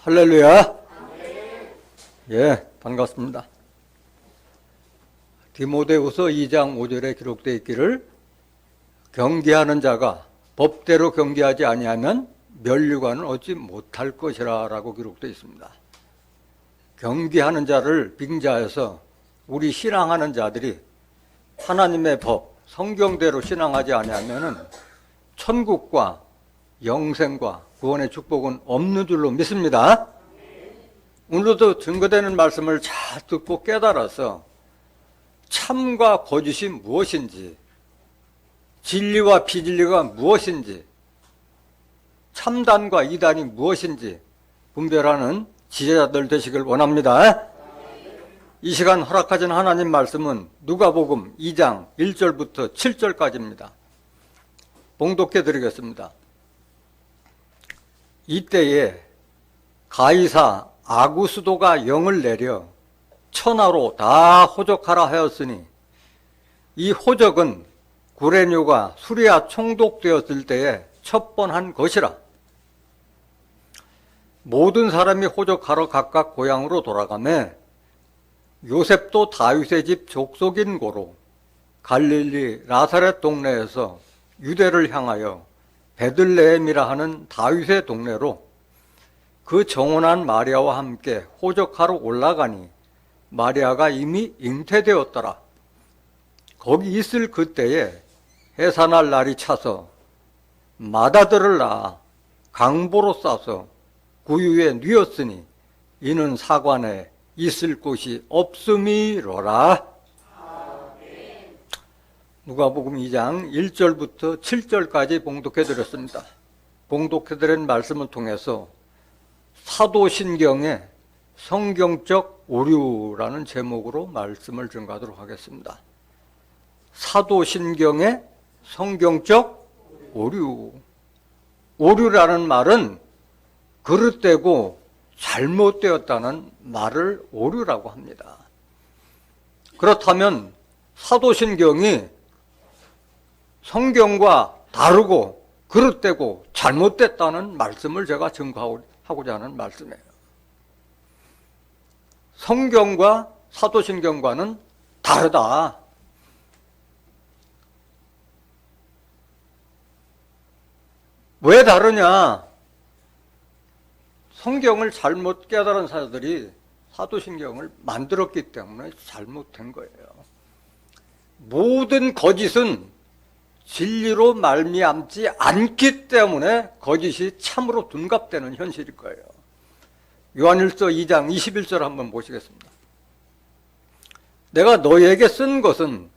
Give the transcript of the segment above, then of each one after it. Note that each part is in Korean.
할렐루야. 예, 반갑습니다. 디모데후서 2장 5절에 기록되어 있기를 경계하는 자가 법대로 경계하지 아니하면 면류관을 얻지 못할 것이라 라고 기록되어 있습니다. 경계하는 자를 빙자해서 우리 신앙하는 자들이 하나님의 법, 성경대로 신앙하지 아니하면 천국과 영생과 구원의 축복은 없는 줄로 믿습니다. 오늘도 증거되는 말씀을 잘 듣고 깨달아서 참과 거짓이 무엇인지, 진리와 비진리가 무엇인지, 참단과 이단이 무엇인지 분별하는 지혜자들 되시길 원합니다. 이 시간 허락하신 하나님 말씀은 누가복음 2장 1절부터 7절까지입니다. 봉독해 드리겠습니다. 이때에 가이사 아구스도가 영을 내려 천하로 다 호적하라 하였으니 이 호적은 구레뇨가 수리아 총독되었을 때에 첫 번 한 것이라. 모든 사람이 호적하러 각각 고향으로 돌아가매 요셉도 다윗의 집 족속인 고로 갈릴리 나사렛 동네에서 유대를 향하여 베들레헴이라 하는 다윗의 동네로 그 정혼한 마리아와 함께 호적하러 올라가니 마리아가 이미 잉태되었더라. 거기 있을 그때에 해산할 날이 차서 맏아들을 낳아 강보로 싸서 구유에 뉘었으니 이는 사관에 있을 곳이 없음이로라. 누가복음 2장 1절부터 7절까지 봉독해드렸습니다. 봉독해드린 말씀을 통해서 사도신경의 성경적 오류라는 제목으로 말씀을 증거하도록 하겠습니다. 사도신경의 성경적 오류. 오류라는 말은 그릇되고 잘못되었다는 말을 오류라고 합니다. 그렇다면 사도신경이 성경과 다르고 그릇되고 잘못됐다는 말씀을 제가 증거하고자 하는 말씀이에요. 성경과 사도신경과는 다르다. 왜 다르냐? 성경을 잘못 깨달은 사람들이 사도신경을 만들었기 때문에 잘못된 거예요. 모든 거짓은 진리로 말미암지 않기 때문에 거짓이 참으로 둔갑되는 현실일 거예요. 요한일서 2장 21절 한번 보시겠습니다. 내가 너희에게 쓴 것은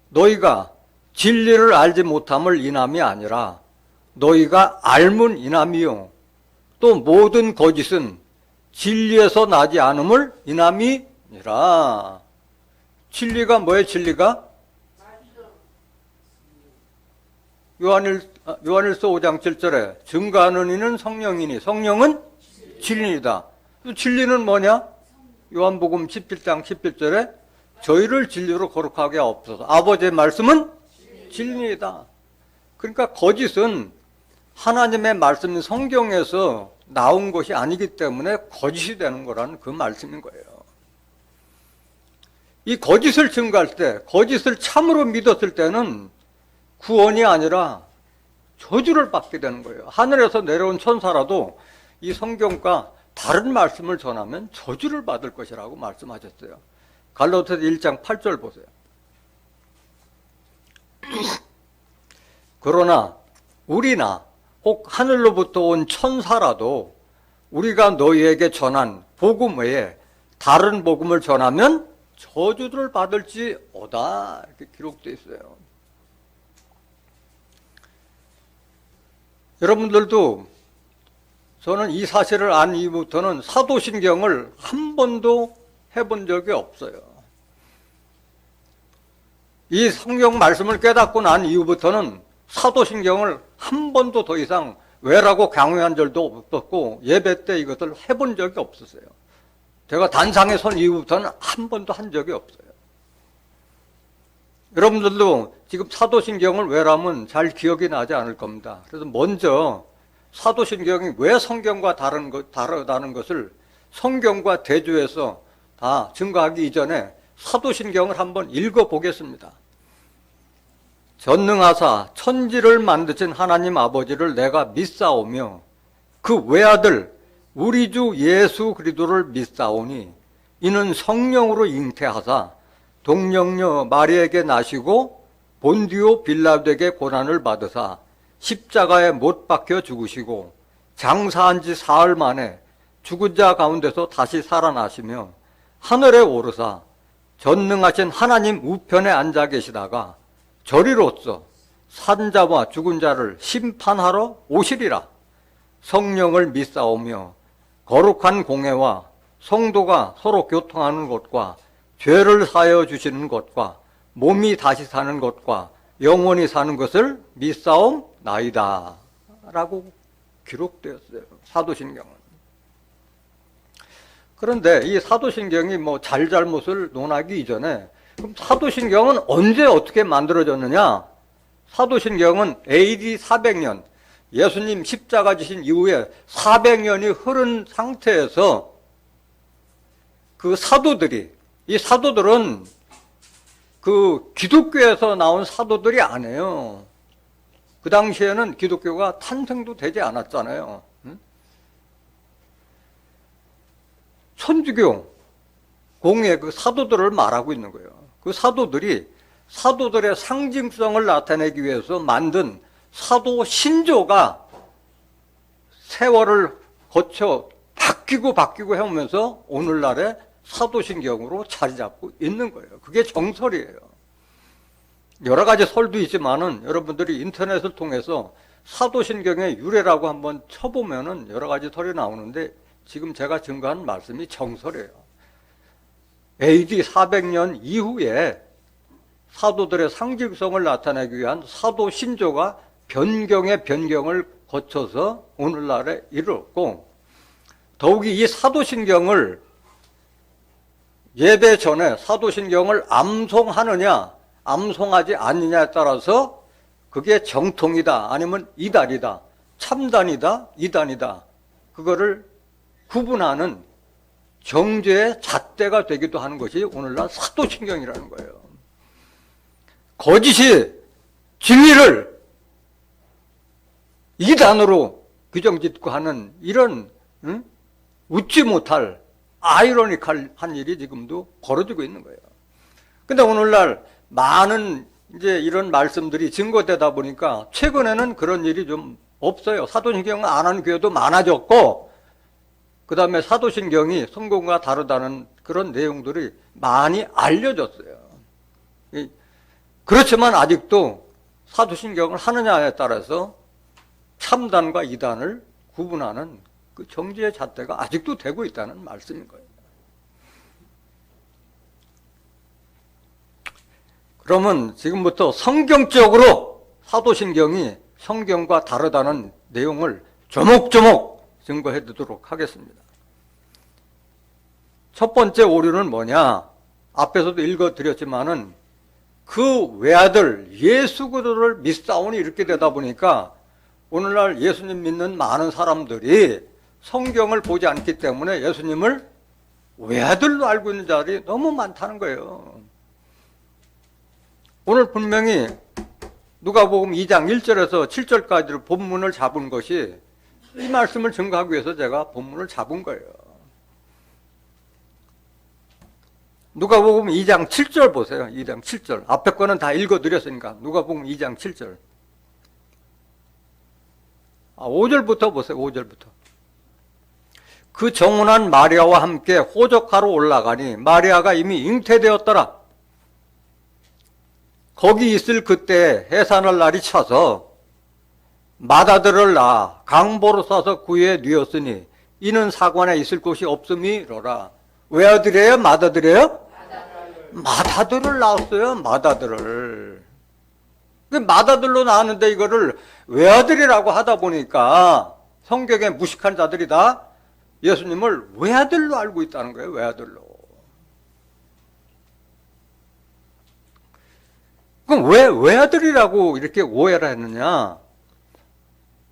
너희가 진리를 알지 못함을 인함이 아니라 너희가 알문 인함이요 또 모든 거짓은 진리에서 나지 않음을 인함이니라. 진리가 뭐예요? 진리가? 요한일서 5장 7절에 증거하는 이는 성령이니 성령은 진리이다. 진리는 뭐냐? 요한복음 17장 17절에 저희를 진리로 거룩하게 하옵소서. 아버지의 말씀은 진리이다. 그러니까 거짓은 하나님의 말씀 성경에서 나온 것이 아니기 때문에 거짓이 되는 거라는 그 말씀인 거예요. 이 거짓을 증거할 때, 거짓을 참으로 믿었을 때는 구원이 아니라 저주를 받게 되는 거예요. 하늘에서 내려온 천사라도 이 성경과 다른 말씀을 전하면 저주를 받을 것이라고 말씀하셨어요. 갈라디아서 1장 8절 보세요. 그러나 우리나 혹 하늘로부터 온 천사라도 우리가 너희에게 전한 복음 외에 다른 복음을 전하면 저주를 받을지어다. 이렇게 기록되어 있어요. 여러분들도 저는 이 사실을 안 이후부터는 사도신경을 한 번도 해본 적이 없어요. 이 성경 말씀을 깨닫고 난 이후부터는 사도신경을 한 번도 더 이상 외라고 강요한 적도 없었고 예배 때 이것을 해본 적이 없었어요. 제가 단상에 선 이후부터는 한 번도 한 적이 없어요. 여러분들도 지금 사도신경을 외라면 잘 기억이 나지 않을 겁니다. 그래서 먼저 사도신경이 왜 성경과 다르다는 것을 성경과 대조해서 다 증거하기 이전에 사도신경을 한번 읽어보겠습니다. 전능하사 천지를 만드신 하나님 아버지를 내가 믿사오며 그 외아들 우리 주 예수 그리스도를 믿사오니 이는 성령으로 잉태하사 동정녀 마리에게 나시고 본디오 빌라도에게 고난을 받으사 십자가에 못 박혀 죽으시고 장사한 지 사흘 만에 죽은 자 가운데서 다시 살아나시며 하늘에 오르사 전능하신 하나님 우편에 앉아 계시다가 저리로서 산자와 죽은 자를 심판하러 오시리라. 성령을 믿사오며 거룩한 공회와 성도가 서로 교통하는 것과 죄를 사하여 주시는 것과 몸이 다시 사는 것과 영원히 사는 것을 믿사옵나이다 라고 기록되었어요. 사도신경은. 그런데 이 사도신경이 뭐 잘잘못을 논하기 이전에 그럼 사도신경은 언제 어떻게 만들어졌느냐? 사도신경은 AD 400년 예수님 십자가 지신 이후에 400년이 흐른 상태에서 그 사도들이, 이 사도들은 그 기독교에서 나온 사도들이 아니에요. 그 당시에는 기독교가 탄생도 되지 않았잖아요. 천주교 공의 그 사도들을 말하고 있는 거예요. 그 사도들이 사도들의 상징성을 나타내기 위해서 만든 사도 신조가 세월을 거쳐 바뀌고 해오면서 오늘날의 사도신경으로 자리 잡고 있는 거예요. 그게 정설이에요. 여러 가지 설도 있지만은 여러분들이 인터넷을 통해서 사도신경의 유래라고 한번 쳐보면은 여러 가지 설이 나오는데 지금 제가 증거한 말씀이 정설이에요. AD 400년 이후에 사도들의 상징성을 나타내기 위한 사도 신조가 변경의 변경을 거쳐서 오늘날에 이르렀고, 더욱이 이 사도신경을 예배 전에 사도신경을 암송하느냐 암송하지 않느냐에 따라서 그게 정통이다 아니면 이단이다, 참단이다 이단이다, 그거를 구분하는 정죄의 잣대가 되기도 하는 것이 오늘날 사도신경이라는 거예요. 거짓이 진리를 이단으로 규정짓고 하는 이런 웃지 못할 아이러니컬한 일이 지금도 벌어지고 있는 거예요. 근데 오늘날 많은 이제 이런 말씀들이 증거되다 보니까 최근에는 그런 일이 좀 없어요. 사도신경을 안 하는 교회도 많아졌고, 그 다음에 사도신경이 성경과 다르다는 그런 내용들이 많이 알려졌어요. 그렇지만 아직도 사도신경을 하느냐에 따라서 참단과 이단을 구분하는 그 정죄의 잣대가 아직도 되고 있다는 말씀인 거예요. 그러면 지금부터 성경적으로 사도신경이 성경과 다르다는 내용을 조목조목 증거해 드리도록 하겠습니다. 첫 번째 오류는 뭐냐? 앞에서도 읽어드렸지만은 그 외아들 예수 그리스도를 믿사오니 이렇게 되다 보니까 오늘날 예수님 믿는 많은 사람들이 성경을 보지 않기 때문에 예수님을 외아들로 알고 있는 자들이 너무 많다는 거예요. 오늘 분명히 누가복음 2장 1절에서 7절까지를 본문을 잡은 것이 이 말씀을 증거하기 위해서 제가 본문을 잡은 거예요. 누가복음 2장 7절 보세요. 2장 7절. 앞에 거는 다 읽어드렸으니까 누가복음 2장 7절. 5절부터 보세요. 5절부터. 그 정혼한 마리아와 함께 호적하러 올라가니 마리아가 이미 잉태되었더라. 거기 있을 그때 해산할 날이 차서 맏아들을 낳아 강보로 싸서 구유에 뉘었으니 이는 사관에 있을 곳이 없음이로라. 외아들이에요? 맏아들이에요? 맏아들을 낳았어요. 맏아들을. 맏아들로 낳았는데 이거를 외아들이라고 하다 보니까 성경에 무식한 자들이 다 예수님을 외아들로 알고 있다는 거예요. 외아들로. 그럼 왜 외아들이라고 이렇게 오해를 했느냐?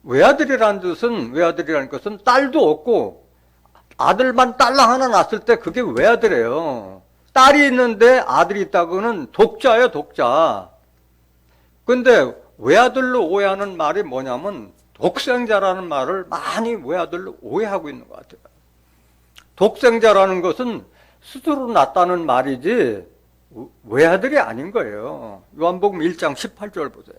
외아들이라는 것은 딸도 없고 아들만 딸랑 하나 낳았을 때 그게 외아들이에요. 딸이 있는데 아들이 있다고는 독자예요, 독자. 근데 외아들로 오해하는 말이 뭐냐면 독생자라는 말을 많이 외아들로 오해하고 있는 것 같아요. 독생자라는 것은 스스로 낳았다는 말이지 외아들이 아닌 거예요. 요한복음 1장 18절 보세요.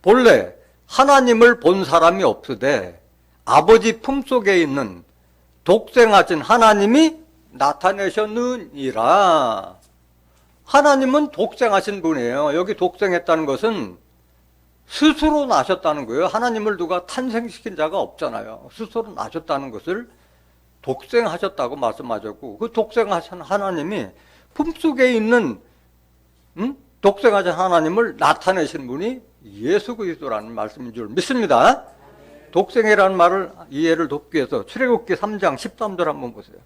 본래 하나님을 본 사람이 없으되 아버지 품속에 있는 독생하신 하나님이 나타내셨느니라. 하나님은 독생하신 분이에요. 여기 독생했다는 것은 스스로 나셨다는 거예요. 하나님을 누가 탄생시킨 자가 없잖아요. 스스로 나셨다는 것을 독생하셨다고 말씀하셨고, 그 독생하신 하나님이 품속에 있는 독생하신 하나님을 나타내신 분이 예수 그리스도라는 말씀인 줄 믿습니다. 독생이라는 말을 이해를 돕기 위해서 출애굽기 3장 13절 한번 보세요.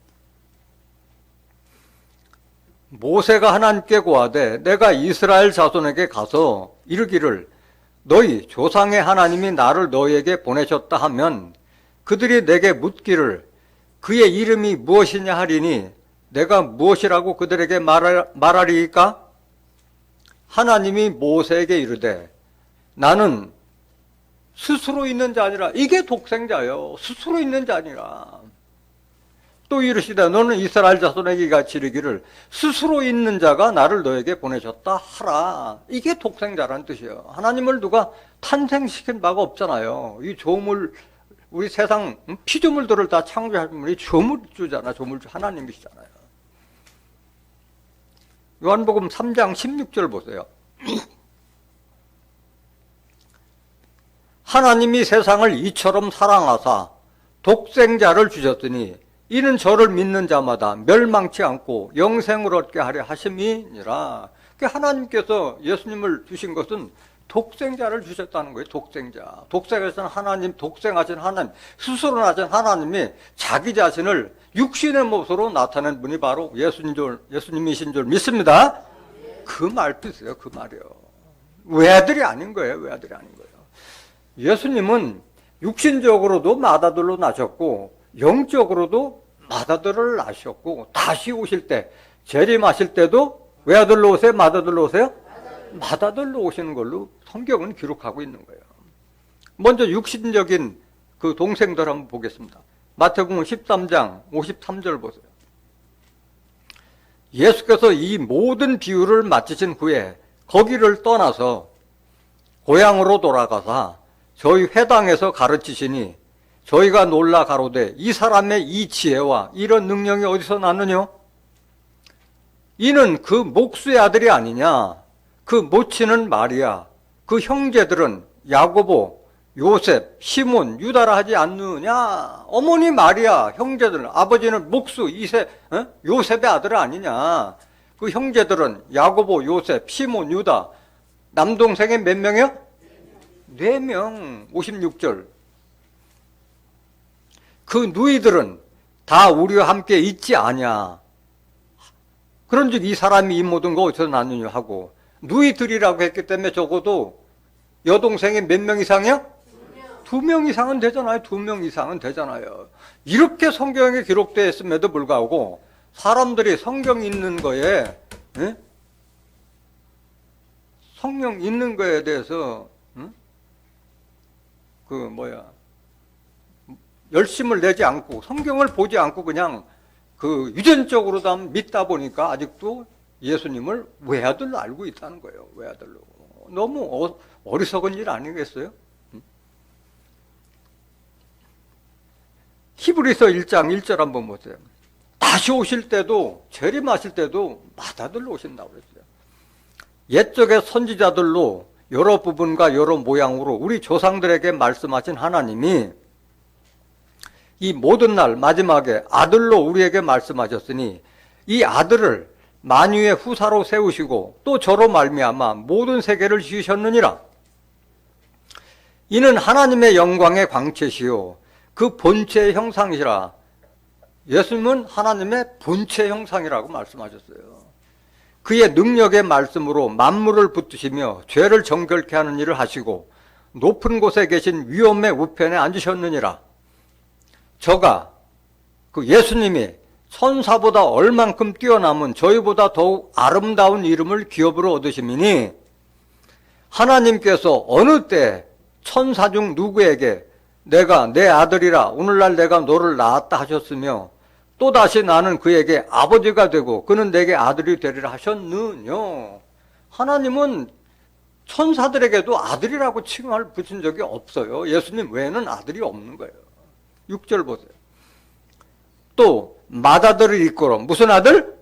모세가 하나님께 고하되 내가 이스라엘 자손에게 가서 이르기를 너희 조상의 하나님이 나를 너희에게 보내셨다 하면 그들이 내게 묻기를 그의 이름이 무엇이냐 하리니 내가 무엇이라고 그들에게 말하리이까? 하나님이 모세에게 이르되 나는 스스로 있는 자 아니라, 이게 독생자요. 스스로 있는 자 아니라. 또 이르시되 너는 이스라엘 자손에게 같이 이르기를 스스로 있는 자가 나를 너에게 보내셨다 하라. 이게 독생자라는 뜻이에요. 하나님을 누가 탄생시킨 바가 없잖아요. 이 조물, 우리 세상 피조물들을 다 창조하신 분이 조물주잖아. 조물주 하나님이시잖아요. 요한복음 3장 16절 보세요. 하나님이 세상을 이처럼 사랑하사 독생자를 주셨으니 이는 저를 믿는 자마다 멸망치 않고 영생을 얻게 하려 하심이니라. 하나님께서 예수님을 주신 것은 독생자를 주셨다는 거예요. 독생자. 독생하신 하나님, 독생하신 하나님, 스스로 나신 하나님이 자기 자신을 육신의 모습으로 나타낸 분이 바로 예수님이신 줄 믿습니다. 그 말 뜻이에요. 그 말이요. 외아들이 아닌 거예요. 외아들이 아닌 거예요. 예수님은 육신적으로도 맏아들로 나셨고 영적으로도 맏아들을 낳으셨고 다시 오실 때 재림하실 때도 외아들로 오세요? 맏아들로 오세요? 맏아들로 오시는 걸로 성경은 기록하고 있는 거예요. 먼저 육신적인 그 동생들 한번 보겠습니다. 마태복음 13장 53절 보세요. 예수께서 이 모든 비유를 마치신 후에 거기를 떠나서 고향으로 돌아가사 저희 회당에서 가르치시니 저희가 놀라 가로되 이 사람의 이 지혜와 이런 능력이 어디서 났느냐? 이는 그 목수의 아들이 아니냐? 그 모친은 마리아, 그 형제들은 야고보, 요셉, 시몬, 유다라 하지 않느냐? 어머니 마리아, 형제들은, 아버지는 목수, 요셉의 아들 아니냐? 그 형제들은 야고보, 요셉, 시몬, 유다, 남동생이 몇 명이요? 4명, 56절. 그 누이들은 다 우리와 함께 있지 아냐. 그런즉 이 사람이 이 모든 거 어디서 났느냐 하고, 누이들이라고 했기 때문에 적어도 여동생이 몇 명 이상이요? 2명 이상은 되잖아요. 2명 이상은 되잖아요. 이렇게 성경에 기록되어 있음에도 불구하고 사람들이 성경 있는 거에, 성경 있는 거에 대해서 열심을 내지 않고 성경을 보지 않고 그냥 그 유전적으로만 믿다 보니까 아직도 예수님을 외아들로 알고 있다는 거예요. 외아들로. 너무 어리석은 일 아니겠어요? 히브리서 1장 1절 한번 보세요. 다시 오실 때도 재림하실 때도 맏아들로 오신다고 그랬어요. 옛적의 선지자들로 여러 부분과 여러 모양으로 우리 조상들에게 말씀하신 하나님이 이 모든 날 마지막에 아들로 우리에게 말씀하셨으니 이 아들을 만유의 후사로 세우시고 또 저로 말미암아 모든 세계를 지으셨느니라. 이는 하나님의 영광의 광채시요 그 본체의 형상이시라. 예수님은 하나님의 본체 형상이라고 말씀하셨어요. 그의 능력의 말씀으로 만물을 붙드시며 죄를 정결케 하는 일을 하시고 높은 곳에 계신 위엄의 우편에 앉으셨느니라. 저가 그 예수님이 천사보다 얼만큼 뛰어남은 저희보다 더욱 아름다운 이름을 기업으로 얻으심이니 하나님께서 어느 때 천사 중 누구에게 내가 내 아들이라 오늘날 내가 너를 낳았다 하셨으며 또다시 나는 그에게 아버지가 되고 그는 내게 아들이 되리라 하셨느냐. 하나님은 천사들에게도 아들이라고 칭함을 붙인 적이 없어요. 예수님 외에는 아들이 없는 거예요. 6절 보세요. 또 맏아들을 이끌어 무슨 아들?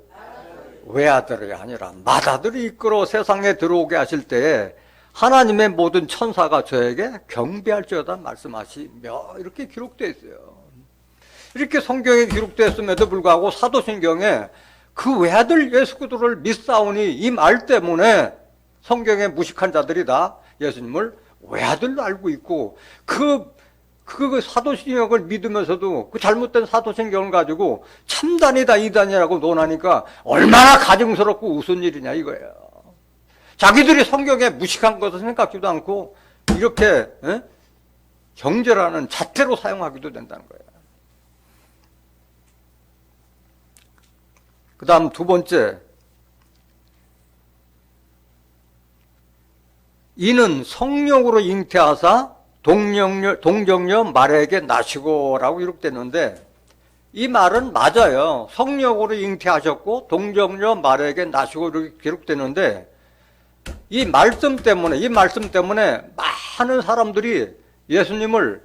외아들이 아니라 맏아들을 이끌어 세상에 들어오게 하실 때에 하나님의 모든 천사가 저에게 경배할지어다 말씀하시며 이렇게 기록되어 있어요. 이렇게 성경에 기록되었음에도 불구하고 사도신경에 그 외아들 예수 그리스도를 믿사오니 이 말 때문에 성경에 무식한 자들이 다 예수님을 외아들로 알고 있고 그 사도신경을 믿으면서도 그 잘못된 사도신경을 가지고 참단이다 이단이라고 논하니까 얼마나 가증스럽고 우스운 일이냐 이거예요. 자기들이 성경에 무식한 것을 생각지도 않고 이렇게 경제라는 잣대로 사용하기도 된다는 거예요. 그 다음 두 번째, 이는 성령으로 잉태하사 동정녀 마리아에게 나시고라고 기록됐는데 이 말은 맞아요. 성령으로 잉태하셨고 동정녀 마리아에게 나시고 이렇게 기록되는데 이 말씀 때문에 많은 사람들이 예수님을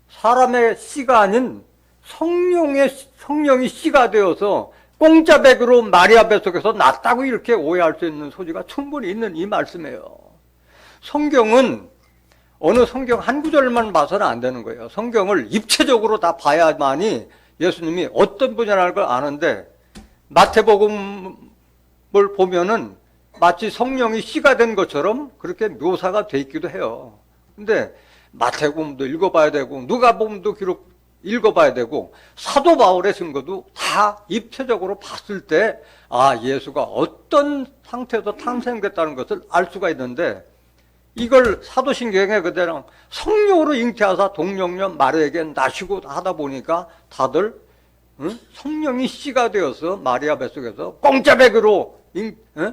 사람의 씨가 아닌 성령이 씨가 되어서 공짜백으로 마리아 뱃속에서 낳았다고 이렇게 오해할 수 있는 소지가 충분히 있는 이 말씀이에요. 성경은 어느 성경 한 구절만 봐서는 안 되는 거예요. 성경을 입체적으로 다 봐야만이 예수님이 어떤 분이라는 걸 아는데 마태복음을 보면은 마치 성령이 씨가 된 것처럼 그렇게 묘사가 돼 있기도 해요. 근데 마태복음도 읽어봐야 되고 누가복음도 읽어봐야 되고 사도 바울의 증거도 다 입체적으로 봤을 때 예수가 어떤 상태에서 탄생됐다는 것을 알 수가 있는데 이걸 사도신경에 그대로 성령으로 잉태하사 동정녀 마리아에게 나시고 하다 보니까 다들 성령이 씨가 되어서 마리아 뱃속에서 공짜백으로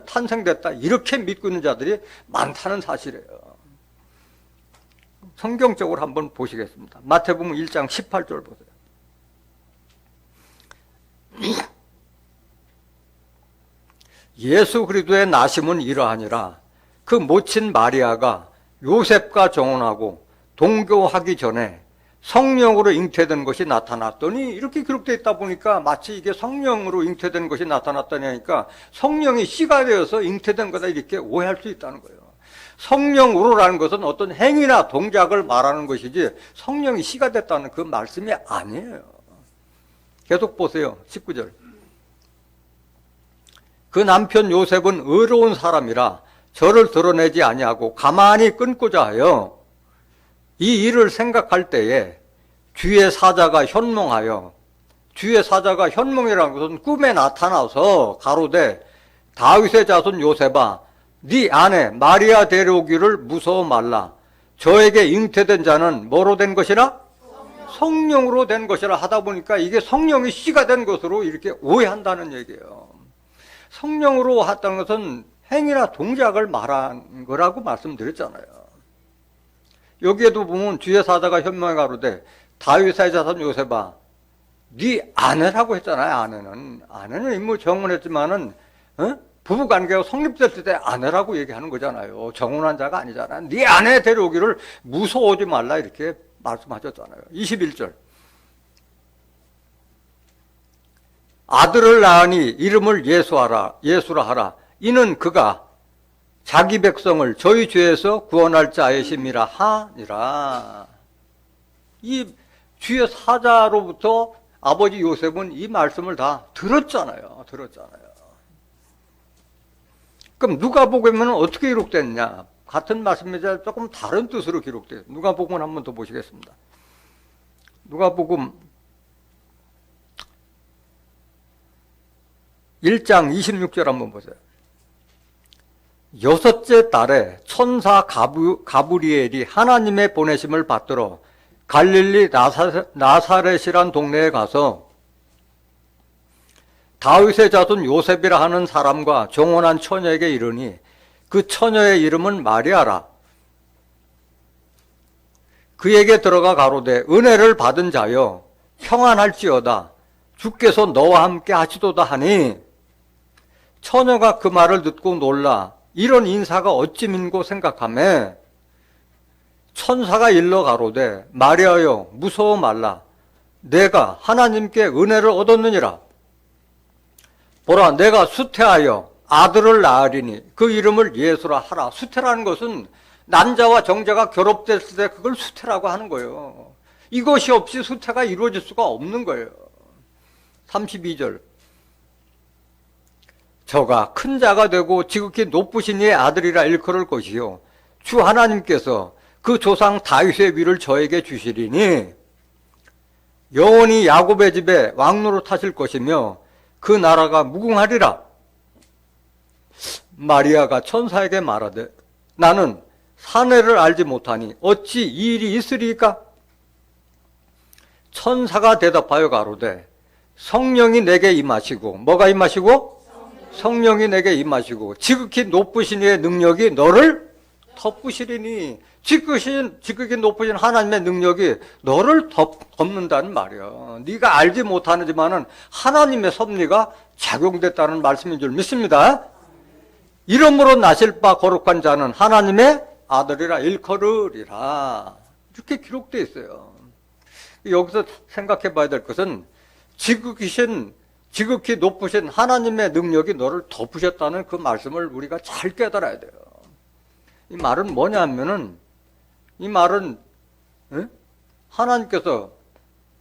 탄생됐다 이렇게 믿고 있는 자들이 많다는 사실이에요. 성경적으로 한번 보시겠습니다. 마태복음 1장 18절 보세요. 예수 그리스도의 나심은 이러하니라. 그 모친 마리아가 요셉과 정혼하고 동거하기 전에 성령으로 잉태된 것이 나타났더니 이렇게 기록되어 있다 보니까 마치 이게 성령으로 잉태된 것이 나타났다니 하니까 성령이 씨가 되어서 잉태된 거다 이렇게 오해할 수 있다는 거예요. 성령으로라는 것은 어떤 행위나 동작을 말하는 것이지 성령이 씨가 됐다는 그 말씀이 아니에요. 계속 보세요. 19절. 그 남편 요셉은 의로운 사람이라 저를 드러내지 아니하고 가만히 끊고자 하여 이 일을 생각할 때에 주의 사자가 현몽하여, 주의 사자가 현몽이라는 것은 꿈에 나타나서 가로되 다윗의 자손 요셉아 네 아내 마리아 데려오기를 무서워 말라. 저에게 잉태된 자는 뭐로 된 것이라? 성령으로 된 것이라 하다 보니까 이게 성령이 씨가 된 것으로 이렇게 오해한다는 얘기예요. 성령으로 했다는 것은 행위나 동작을 말한 거라고 말씀드렸잖아요. 여기에도 보면 주의 사자가 현명에 가로되 다윗의 자손 요셉아 네 아내라고 했잖아요. 아내는 인물 정혼했지만은 부부관계가 성립됐을 때 아내라고 얘기하는 거잖아요. 정혼한 자가 아니잖아요. 네 아내 데려오기를 무서워하지 말라 이렇게 말씀하셨잖아요. 21절. 아들을 낳으니 이름을 예수라 하라. 이는 그가 자기 백성을 저희 죄에서 구원할 자이심이라 하니라. 이 주의 사자로부터 아버지 요셉은 이 말씀을 다 들었잖아요. 그럼 누가복음에는 어떻게 기록됐냐? 같은 말씀이자 조금 다른 뜻으로 기록돼요. 누가복음 한 번 더 보시겠습니다. 누가복음 1장 26절 한번 보세요. 6째 달에 천사 가브리엘이 하나님의 보내심을 받들어 갈릴리 나사렛이란 동네에 가서 다윗의 자손 요셉이라 하는 사람과 정혼한 처녀에게 이르니 그 처녀의 이름은 마리아라. 그에게 들어가 가로되 은혜를 받은 자여 평안할지어다 주께서 너와 함께 하시도다 하니 처녀가 그 말을 듣고 놀라 이런 인사가 어찌 민고 생각하매 천사가 일러 가로되 마리아여 무서워 말라 내가 하나님께 은혜를 얻었느니라. 보라 내가 수태하여 아들을 낳으리니 그 이름을 예수라 하라. 수태라는 것은 난자와 정자가 결합됐을 때 그걸 수태라고 하는 거예요. 이것이 없이 수태가 이루어질 수가 없는 거예요. 32절 저가 큰 자가 되고 지극히 높으신 이의 아들이라 일컬을 것이요 주 하나님께서 그 조상 다윗의 위를 저에게 주시리니 영원히 야곱의 집에 왕노릇 하실 것이며 그 나라가 무궁하리라. 마리아가 천사에게 말하되 나는 사내를 알지 못하니 어찌 이 일이 있으리까? 천사가 대답하여 가로되 성령이 내게 임하시고 뭐가 임하시고? 성령이 내게 임하시고 지극히 높으신 이의 능력이 너를 덮으시리니 지극히 높으신 하나님의 능력이 너를 덮는다는 말이야. 네가 알지 못하지만은 하나님의 섭리가 작용됐다는 말씀인 줄 믿습니다. 이름으로 나실 바 거룩한 자는 하나님의 아들이라 일컬으리라. 이렇게 기록되어 있어요. 여기서 생각해 봐야 될 것은 지극히 높으신 하나님의 능력이 너를 덮으셨다는 그 말씀을 우리가 잘 깨달아야 돼요. 이 말은 뭐냐 하면은 이 말은 하나님께서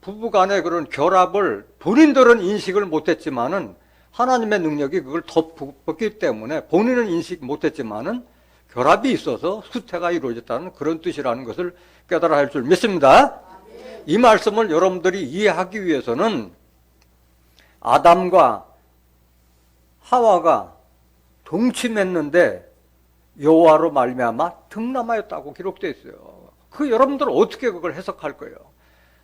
부부간의 그런 결합을 본인들은 인식을 못했지만은 하나님의 능력이 그걸 덮었기 때문에 본인은 인식 못했지만은 결합이 있어서 수태가 이루어졌다는 그런 뜻이라는 것을 깨달아야 할 줄 믿습니다. 이 말씀을 여러분들이 이해하기 위해서는 아담과 하와가 동침했는데 여호와로 말미암아 등남하였다고 기록되어 있어요. 그 여러분들은 어떻게 그걸 해석할 거예요?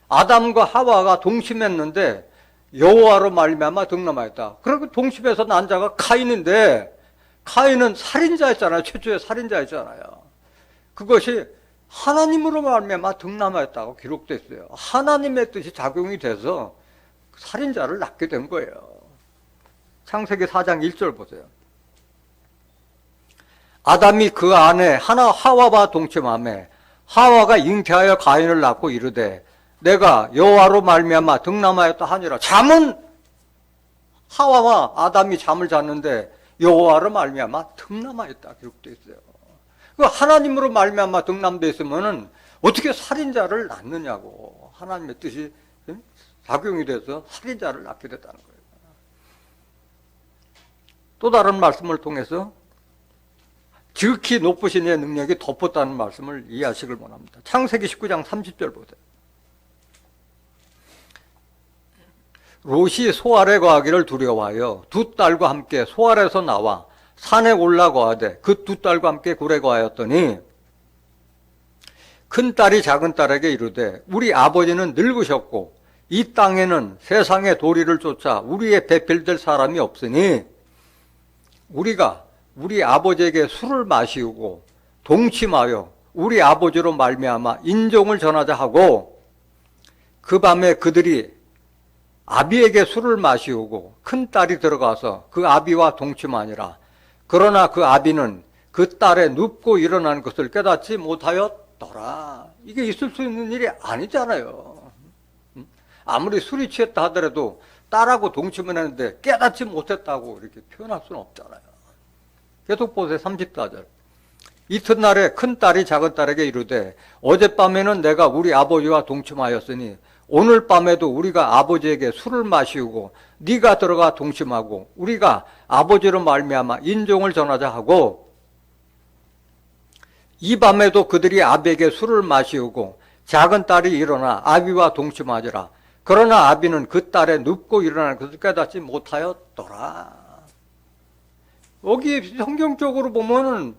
아담과 하와가 동침했는데 여호와로 말미암아 등남하였다. 그리고 동침해서 난 자가 카인인데 카인은 살인자였잖아요. 최초의 살인자였잖아요. 그것이 하나님으로 말미암아 등남하였다고 기록되어 있어요. 하나님의 뜻이 작용이 돼서 살인자를 낳게 된 거예요. 창세기 4장 1절 보세요. 아담이 그 아내 하와와 동침하매 하와가 잉태하여 가인을 낳고 이르되 내가 여호와로 말미암아 등남하였다 하니라. 잠은 하와와 아담이 잠을 잤는데 여호와로 말미암아 등남하였다 기록되어 있어요. 그 하나님으로 말미암아 등남되어 있으면은 어떻게 살인자를 낳느냐고. 하나님의 뜻이 작용이 돼서 살인자를 낳게 됐다는 거예요. 또 다른 말씀을 통해서 지극히 높으신 이의 능력이 덮었다는 말씀을 이해하시길 원합니다. 창세기 19장 30절 보세요. 롯이 소알에 거하기를 두려워하여 두 딸과 함께 소알에서 나와 산에 올라 거하되 그 두 딸과 함께 굴에 거하였더니 큰 딸이 작은 딸에게 이르되 우리 아버지는 늙으셨고 이 땅에는 세상의 도리를 쫓아 우리의 배필될 사람이 없으니 우리가 우리 아버지에게 술을 마시고 동침하여 우리 아버지로 말미암아 인종을 전하자 하고 그 밤에 그들이 아비에게 술을 마시우고 큰 딸이 들어가서 그 아비와 동침하니라. 그러나 그 아비는 그 딸의 눕고 일어난 것을 깨닫지 못하였더라. 이게 있을 수 있는 일이 아니잖아요. 아무리 술이 취했다 하더라도 딸하고 동침을 했는데 깨닫지 못했다고 이렇게 표현할 수는 없잖아요. 계속 보세요. 34절. 이튿날에 큰 딸이 작은 딸에게 이르되 어젯밤에는 내가 우리 아버지와 동침하였으니 오늘 밤에도 우리가 아버지에게 술을 마시우고 네가 들어가 동침하고 우리가 아버지로 말미암아 인종을 전하자 하고 이 밤에도 그들이 아비에게 술을 마시우고 작은 딸이 일어나 아비와 동침하지라. 그러나 아비는 그 딸의 눕고 일어나는 것을 깨닫지 못하였더라. 여기 성경적으로 보면은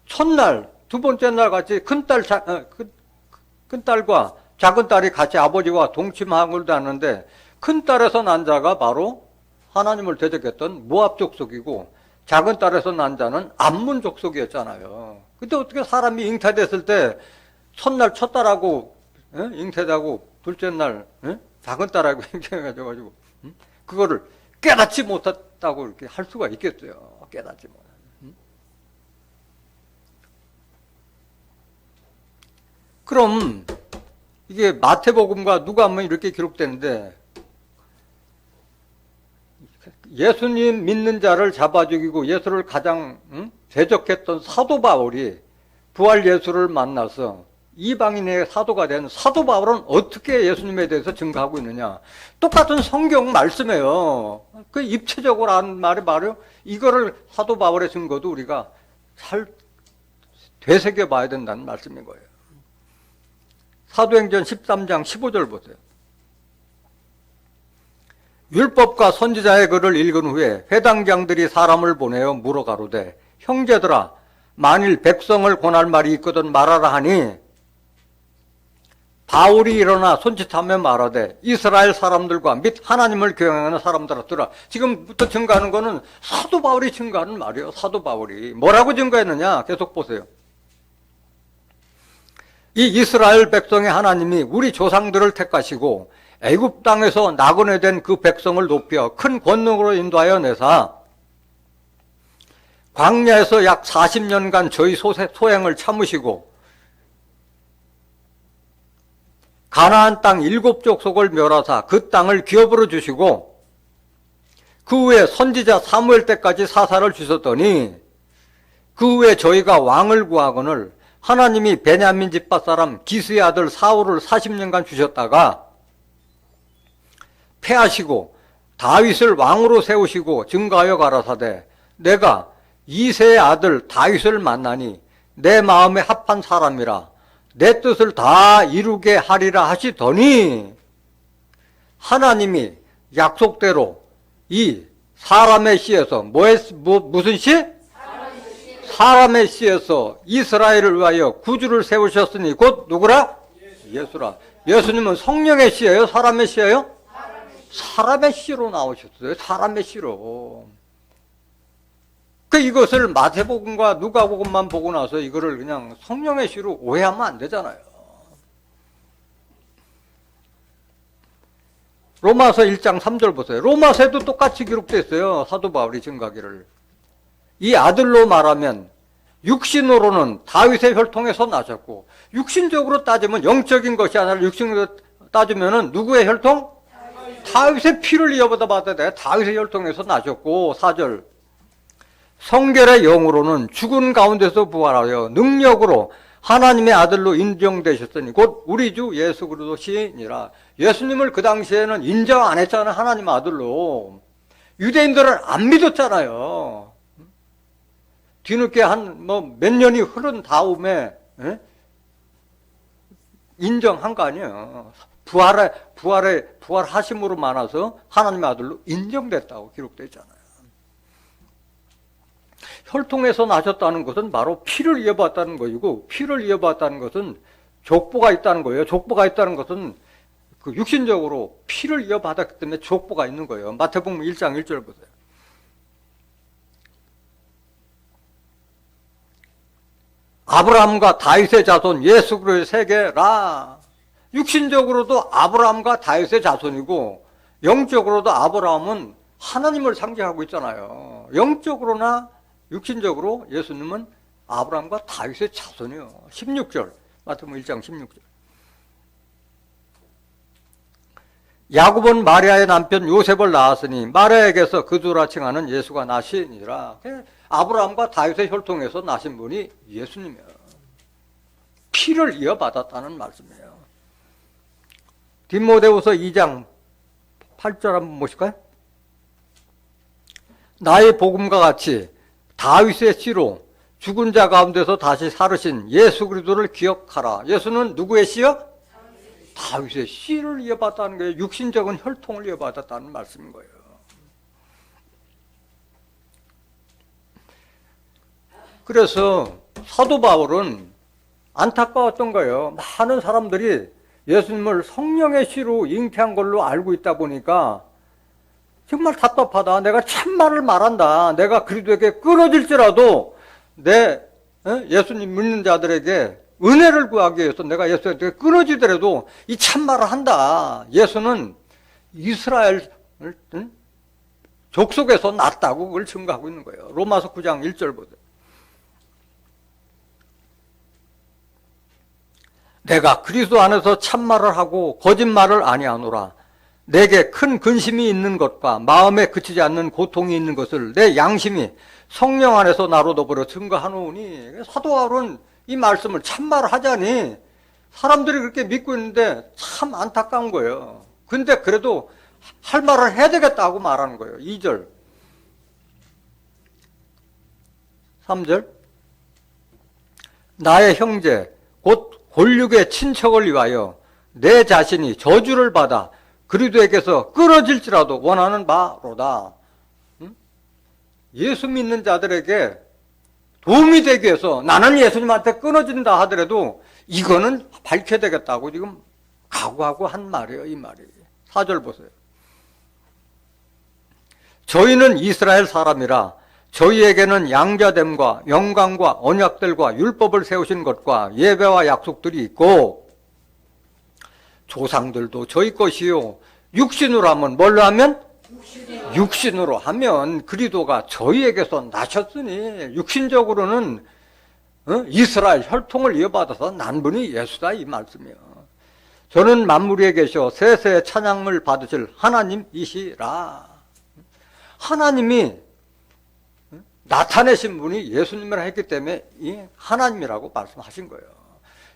첫날, 두 번째 날 같이 큰딸과 작은 딸이 같이 아버지와 동침하고도 하는데 큰 딸에서 난 자가 바로 하나님을 대적했던 모압 족속이고 작은 딸에서 난 자는 암몬 족속이었잖아요. 근데 어떻게 사람이 잉태됐을 때 첫날 첫 딸하고 잉태하고 둘째 날 작은 딸하고 잉태해가지고 그거를 깨닫지 못했다고 이렇게 할 수가 있겠어요. 깨닫지 못. 그럼 이게 마태복음과 누가복음에 이렇게 기록되는데 예수님 믿는 자를 잡아 죽이고 예수를 가장 대적했던 사도 바울이 부활 예수를 만나서 이방인의 사도가 된 사도 바울은 어떻게 예수님에 대해서 증거하고 있느냐? 똑같은 성경 말씀이에요. 그 입체적으로 하는 말이 바로 이거를 사도 바울의 증거도 우리가 잘 되새겨 봐야 된다는 말씀인 거예요. 사도행전 13장 15절 보세요. 율법과 선지자의 글을 읽은 후에 회당장들이 사람을 보내어 물어 가로되 형제들아 만일 백성을 권할 말이 있거든 말하라 하니 바울이 일어나 손짓하며 말하되 이스라엘 사람들과 및 하나님을 경외하는 사람들아 들으라. 지금부터 증거하는 거는 사도 바울이 증거하는 말이에요. 사도 바울이 뭐라고 증거했느냐? 계속 보세요. 이 이스라엘 백성의 하나님이 우리 조상들을 택하시고 애굽 땅에서 나그네 된 그 백성을 높여 큰 권능으로 인도하여 내사 광야에서 약 40년간 저희 소행을 참으시고 가나안 땅 7족속을 멸하사 그 땅을 기업으로 주시고 그 후에 선지자 사무엘 때까지 사사를 주셨더니 그 후에 저희가 왕을 구하거늘 하나님이 베냐민 집파 사람 기스의 아들 사울을 40년간 주셨다가 패하시고 다윗을 왕으로 세우시고 증거하여 가라사대 내가 이새의 아들 다윗을 만나니 내 마음에 합한 사람이라 내 뜻을 다 이루게 하리라 하시더니 하나님이 약속대로 이 사람의 씨에서 무슨 씨? 사람의 씨에서 이스라엘을 위하여 구주를 세우셨으니 곧 누구라? 예수라. 예수님은 성령의 씨예요? 사람의 씨예요? 사람의 씨로 나오셨어요. 사람의 씨로. 이것을 마태복음과 누가복음만 보고 나서 이거를 그냥 성령의 씨로 오해하면 안 되잖아요. 로마서 1장 3절 보세요. 로마서에도 똑같이 기록되어 있어요. 사도 바울이 증거하기를. 이 아들로 말하면 육신으로는 다윗의 혈통에서 나셨고 육신적으로 따지면 영적인 것이 아니라 육신으로 따지면 누구의 혈통? 다윗의 피를 이어받아 받아야 돼. 다윗의 혈통에서 나셨고 4절 성결의 영으로는 죽은 가운데서 부활하여 능력으로 하나님의 아들로 인정되셨으니 곧 우리 주 예수 그리스도 시인이라. 예수님을 그 당시에는 인정 안 했잖아요. 하나님 아들로. 유대인들은 안 믿었잖아요. 뒤늦게 몇 년이 흐른 다음에 인정한 거 아니에요. 부활하심으로 만나서 하나님의 아들로 인정됐다고 기록되어 있잖아요. 혈통에서 나셨다는 것은 바로 피를 이어받았다는 것이고 피를 이어받았다는 것은 족보가 있다는 거예요. 족보가 있다는 것은 그 육신적으로 피를 이어받았기 때문에 족보가 있는 거예요. 마태복음 1장 1절 보세요. 아브라함과 다윗의 자손 예수 그리스도의 세계라. 육신적으로도 아브라함과 다윗의 자손이고 영적으로도 아브라함은 하나님을 상징하고 있잖아요. 영적으로나 육신적으로 예수님은 아브라함과 다윗의 자손이요. 16절 마태복음 1장 16절 야곱은 마리아의 남편 요셉을 낳았으니 마리아에게서 그두라 칭하는 예수가 나시니라. 아브라함과 다윗의 혈통에서 나신 분이 예수님이에요. 피를 이어받았다는 말씀이에요. 디모데후서 2장 8절 한번 보실까요? 나의 복음과 같이 다윗의 씨로 죽은 자 가운데서 다시 살으신 예수 그리스도를 기억하라. 예수는 누구의 씨요? 다윗의 씨를 이어받았다는 거예요. 육신적인 혈통을 이어받았다는 말씀인 거예요. 그래서 사도 바울은 안타까웠던 거예요. 많은 사람들이 예수님을 성령의 씨로 잉태한 걸로 알고 있다 보니까 정말 답답하다. 내가 참말을 말한다. 내가 그리스도에게 끊어질지라도 내 예수님 믿는 자들에게 은혜를 구하기 위해서 내가 예수에게 끊어지더라도 이 참말을 한다. 예수는 이스라엘 족속에서 났다고 그걸 증거하고 있는 거예요. 로마서 9장 1절 보세요. 내가 그리스도 안에서 참말을 하고 거짓말을 아니하노라. 내게 큰 근심이 있는 것과 마음에 그치지 않는 고통이 있는 것을 내 양심이 성령 안에서 나로 더불어 증거하노니. 사도 바울은 이 말씀을 참말을 하자니 사람들이 그렇게 믿고 있는데 참 안타까운 거예요. 근데 그래도 할 말을 해야 되겠다고 말하는 거예요. 2절 3절 나의 형제 곧 골육의 친척을 위하여 내 자신이 저주를 받아 그리스도에게서 끊어질지라도 원하는 바로다. 예수 믿는 자들에게 도움이 되기 위해서 나는 예수님한테 끊어진다 하더라도 이거는 밝혀야 되겠다고 지금 각오하고 한 말이에요. 이 말이. 4절 보세요. 저희는 이스라엘 사람이라 저희에게는 양자됨과 영광과 언약들과 율법을 세우신 것과 예배와 약속들이 있고 조상들도 저희 것이요 육신으로 하면 뭘로 하면? 육신으로 하면 그리스도가 저희에게서 나셨으니 육신적으로는 이스라엘 혈통을 이어받아서 난 분이 예수다 이 말씀이에요. 저는 만물 위에 계셔 세세의 찬양을 받으실 하나님이시라. 하나님이 나타내신 분이 예수님이라 했기 때문에 이 하나님이라고 말씀하신 거예요.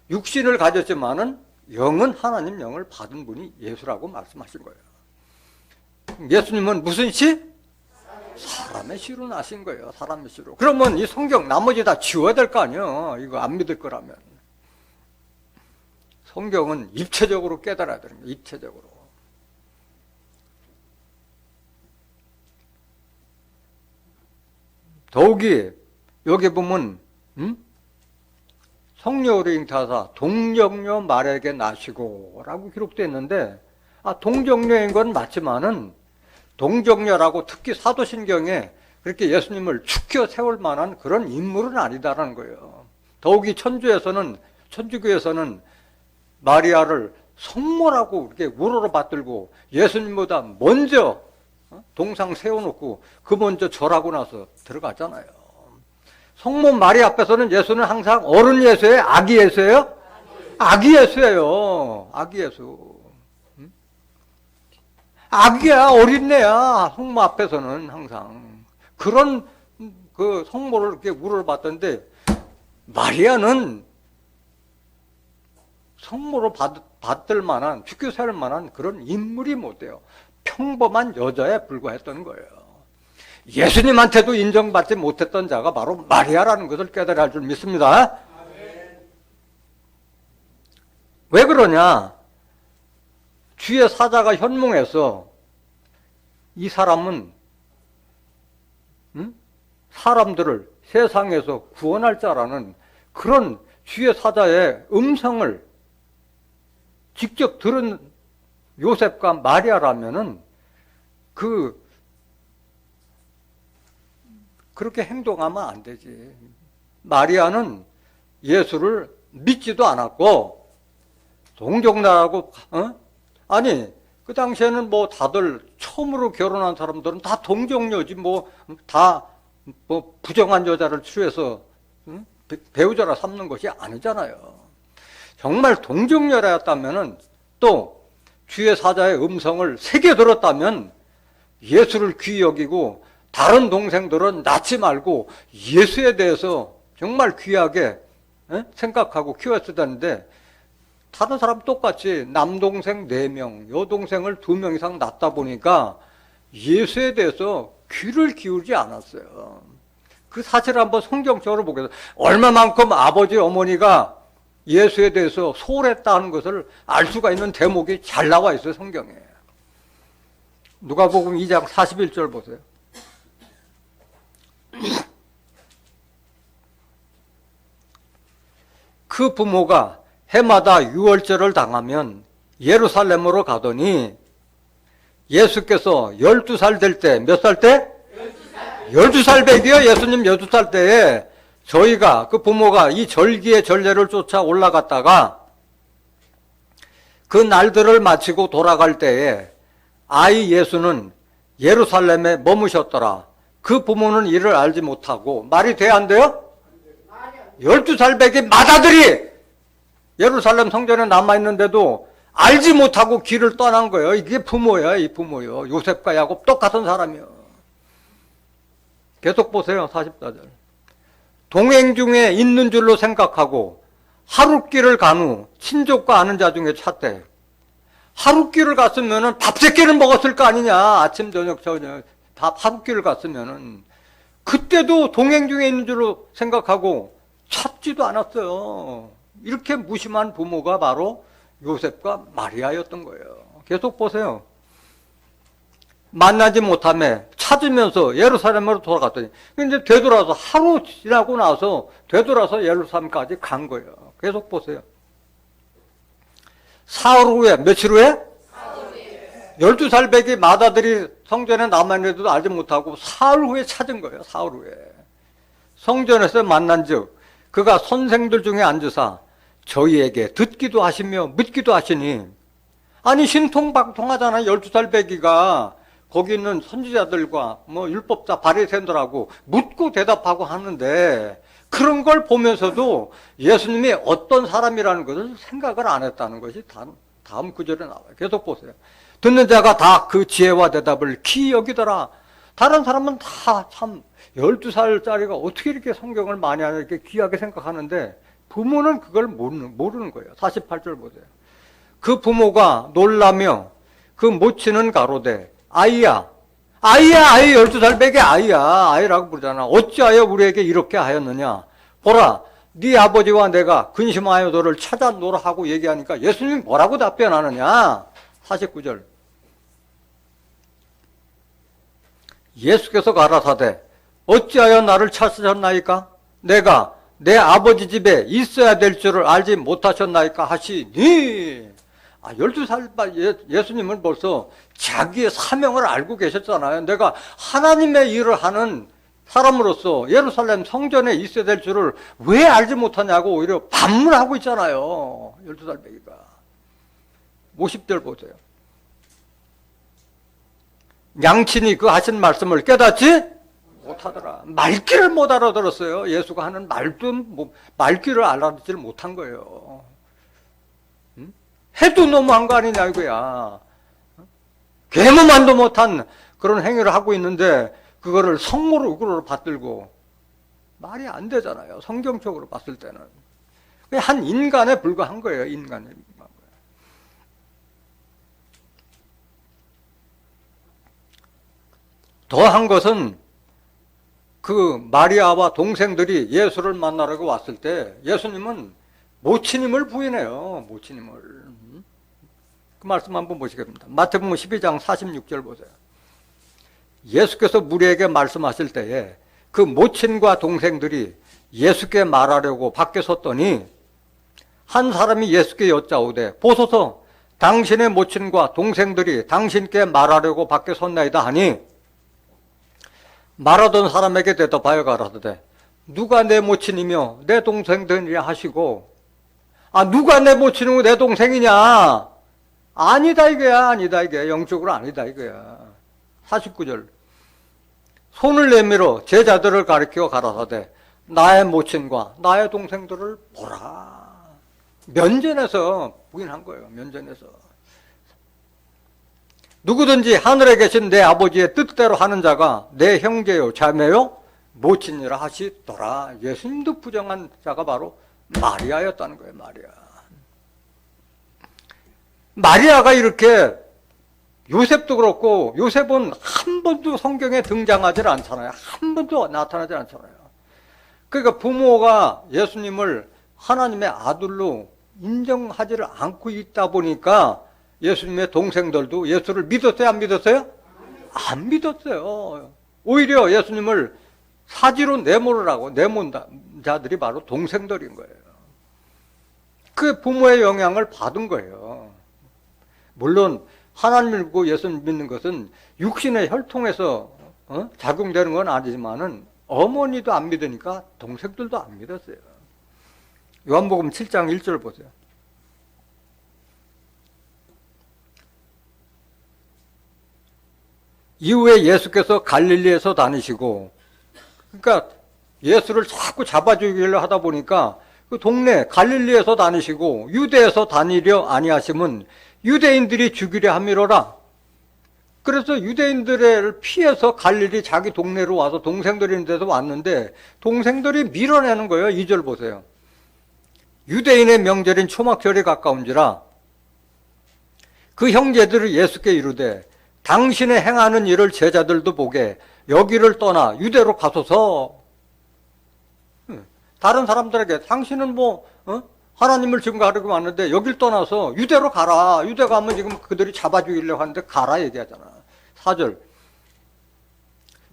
육신을 가졌지만은 영은 하나님 영을 받은 분이 예수라고 말씀하신 거예요. 예수님은 무슨 씨? 사람의 씨로 나신 거예요. 사람의 씨로. 그러면 이 성경 나머지 다 지워야 될 거 아니에요. 이거 안 믿을 거라면. 성경은 입체적으로 깨달아야 되는 거예요. 입체적으로. 더욱이 여기 보면 성령으로 잉태하사 동정녀 마리아에게 나시고 라고 기록되어 있는데 동정녀인 건 맞지만은 동정녀라고 특히 사도신경에 그렇게 예수님을 축혀 세울 만한 그런 인물은 아니다라는 거예요. 더욱이 천주교에서는 마리아를 성모라고 이렇게 우러러 받들고 예수님보다 먼저 동상 세워놓고 그 먼저 절하고 나서 들어가잖아요. 성모 마리아 앞에서는 예수는 항상 어른 예수예요? 아기 예수예요? 아기 예수예요. 아기 예수. 아기야, 어린애야. 성모 앞에서는 항상 그런 그 성모를 이렇게 우러러 봤던데 마리아는 성모로 받들 만한 축교 세울 만한 그런 인물이 못 돼요. 평범한 여자에 불과했던 거예요. 예수님한테도 인정받지 못했던 자가 바로 마리아라는 것을 깨달아야 할 줄 믿습니다. 왜 그러냐? 주의 사자가 현몽해서 이 사람은 사람들을 세상에서 구원할 자라는 그런 주의 사자의 음성을 직접 들은 요셉과 마리아라면은 그렇게 행동하면 안 되지. 마리아는 예수를 믿지도 않았고 동정녀라고 아니 그 당시에는 뭐 다들 처음으로 결혼한 사람들은 다 동정녀지 다 부정한 여자를 취해서 배우자라 삼는 것이 아니잖아요. 정말 동정녀라였다면은 또 주의 사자의 음성을 새겨 들었다면 예수를 귀히 여기고 다른 동생들은 낳지 말고 예수에 대해서 정말 귀하게 생각하고 키웠어야 되는데 다른 사람 똑같이 남동생 4명, 여동생을 2명 이상 낳다 보니까 예수에 대해서 귀를 기울이지 않았어요. 그 사실을 한번 성경적으로 보겠습니다. 얼마만큼 아버지, 어머니가 예수에 대해서 소홀했다는 것을 알 수가 있는 대목이 잘 나와 있어요, 성경에. 누가복음 2장 41절 보세요. 그 부모가 해마다 유월절을 당하면 예루살렘으로 가더니 예수께서 12살 될 때, 몇 살 때? 12살 백이요. 예수님 12살 때에 저희가 그 부모가 이 절기의 전례를 쫓아 올라갔다가 그 날들을 마치고 돌아갈 때에 아이 예수는 예루살렘에 머무셨더라. 그 부모는 이를 알지 못하고, 말이 돼야 안 돼요? 12살 백이 맏아들이 예루살렘 성전에 남아있는데도 알지 못하고 길을 떠난 거예요. 이게 부모야, 이 부모요. 요셉과 야곱 똑같은 사람이요. 계속 보세요. 44절. 동행 중에 있는 줄로 생각하고 하룻길을 간 후 친족과 아는 자 중에 찾되, 하룻길을 갔으면은 밥 세 끼는 먹었을 거 아니냐. 아침 저녁 밥 하룻길을 갔으면은 그때도 동행 중에 있는 줄로 생각하고 찾지도 않았어요. 이렇게 무심한 부모가 바로 요셉과 마리아였던 거예요. 계속 보세요. 만나지 못하며 찾으면서 예루살렘으로 돌아갔더니, 근데 되돌아서 하루 지나고 나서 되돌아서 예루살렘까지 간 거예요. 계속 보세요. 사흘 후에, 며칠 후에? 12살 백이 맏아들이 성전에 남아있는데도 알지 못하고 사흘 후에 찾은 거예요. 사흘 후에. 성전에서 만난 즉 그가 선생들 중에 앉으사 저희에게 듣기도 하시며 묻기도 하시니, 아니 신통방통하잖아요. 12살 백이가 거기 있는 선지자들과 율법자 바리새인들하고 묻고 대답하고 하는데, 그런 걸 보면서도 예수님이 어떤 사람이라는 것을 생각을 안 했다는 것이 다음 구절에 나와요. 계속 보세요. 듣는 자가 다 그 지혜와 대답을 귀히 여기더라. 다른 사람은 다 참 12살짜리가 어떻게 이렇게 성경을 많이 하냐 이렇게 귀하게 생각하는데, 부모는 그걸 모르는 거예요. 48절 보세요. 그 부모가 놀라며 그 모친은 가로되, 아이야, 12살 백의 아이야. 아이라고 부르잖아. 어찌하여 우리에게 이렇게 하였느냐. 보라, 네 아버지와 내가 근심하여 너를 찾아노라 하고 얘기하니까 예수님이 뭐라고 답변하느냐. 49절. 예수께서 가라사대, 어찌하여 나를 찾으셨나이까? 내가 내 아버지 집에 있어야 될 줄을 알지 못하셨나이까 하시니. 12살 예수님은 벌써 자기의 사명을 알고 계셨잖아요. 내가 하나님의 일을 하는 사람으로서 예루살렘 성전에 있어야 될 줄을 왜 알지 못하냐고 오히려 반문하고 있잖아요. 12살 배기가. 50절 보세요. 양친이 그 하신 말씀을 깨닫지 못하더라. 말귀를 못 알아들었어요. 예수가 하는 말귀를 알아듣지를 못한 거예요. 해도 너무한 거 아니냐 이거야. 괴무만도 못한 그런 행위를 하고 있는데 그거를 성모로 받들고, 말이 안 되잖아요. 성경적으로 봤을 때는. 그냥 한 인간에 불과한 거예요. 인간에 불과한 거예요. 더한 것은 그 마리아와 동생들이 예수를 만나려고 왔을 때 예수님은 모친임을 부인해요. 모친임을. 그 말씀 한번 보시겠습니다. 마태복음 12장 46절 보세요. 예수께서 무리에게 말씀하실 때에 그 모친과 동생들이 예수께 말하려고 밖에 섰더니 한 사람이 예수께 여짜오되, 보소서 당신의 모친과 동생들이 당신께 말하려고 밖에 섰나이다 하니, 말하던 사람에게 대답하여 가라사대, 누가 내 모친이며 내 동생들이냐 하시고, 누가 내 모친이고 내 동생이냐? 아니다 이거야. 아니다 이거야. 영적으로 아니다 이거야. 49절. 손을 내밀어 제자들을 가리켜 가라사대, 나의 모친과 나의 동생들을 보라. 면전에서 부인한 거예요. 면전에서. 누구든지 하늘에 계신 내 아버지의 뜻대로 하는 자가 내 형제요 자매요 모친이라 하시더라. 예수님도 부정한 자가 바로 마리아였다는 거예요. 마리아가 이렇게, 요셉도 그렇고, 요셉은 한 번도 성경에 등장하지 않잖아요. 한 번도 나타나지 않잖아요. 그러니까 부모가 예수님을 하나님의 아들로 인정하지를 않고 있다 보니까 예수님의 동생들도 예수를 믿었어요? 안 믿었어요? 안 믿었어요. 오히려 예수님을 사지로 내모으라고 내몬 자들이 바로 동생들인 거예요. 그 부모의 영향을 받은 거예요. 물론 하나님을 믿고 예수 믿는 것은 육신의 혈통에서 작용되는 건 아니지만은 어머니도 안 믿으니까 동생들도 안 믿었어요. 요한복음 7장 1절 보세요. 이후에 예수께서 갈릴리에서 다니시고, 그러니까 예수를 자꾸 잡아주기를 하다 보니까 그 동네 갈릴리에서 다니시고 유대에서 다니려 아니하심은 유대인들이 죽이려 함이로라. 그래서 유대인들을 피해서 갈릴리 자기 동네로 와서 동생들이 있는 데서 왔는데 동생들이 밀어내는 거예요. 2절 보세요. 유대인의 명절인 초막절이 가까운지라 그 형제들이 예수께 이르되 당신의 행하는 일을 제자들도 보게 여기를 떠나 유대로 가소서. 다른 사람들에게 당신은 하나님을 증거하려고 왔는데 여길 떠나서 유대로 가라. 유대 가면 지금 그들이 잡아주려고 하는데 가라 얘기하잖아. 4절.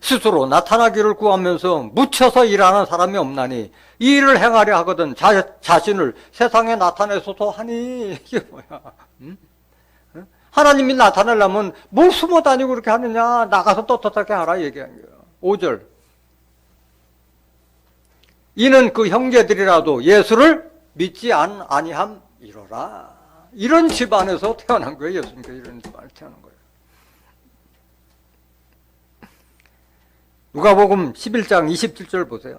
스스로 나타나기를 구하면서 묻혀서 일하는 사람이 없나니 이 일을 행하려 하거든 자신을 세상에 나타내소서 하니. 이게 뭐야? 하나님이 나타내려면 뭘 숨어 다니고 그렇게 하느냐. 나가서 떳떳하게 하라 얘기한 거예요. 5절. 이는 그 형제들이라도 예수를 믿지 아니함이로라. 이런 집안에서 태어난 거예요. 예수님께서 이런 집안에 태어난 거예요. 누가복음 11장 27절 보세요.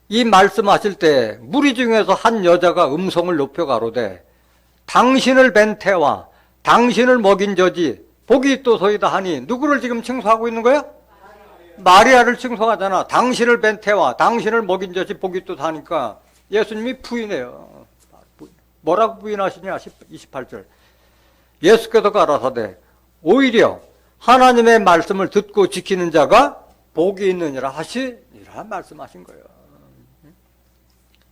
이 말씀하실 때 무리 중에서 한 여자가 음성을 높여 가로되 당신을 뵌 태와 당신을 먹인 저지 복이 있도소이다 하니 누구를 지금 칭송하고 있는 거야? 마리아를 칭송하잖아. 당신을 뵌 태와 당신을 먹인 저지 복이 있도다 하니까 예수님이 부인해요. 뭐라고 부인하시냐? 28절. 예수께서 가라사대 오히려 하나님의 말씀을 듣고 지키는 자가 복이 있느니라 하시니라 말씀하신 거예요.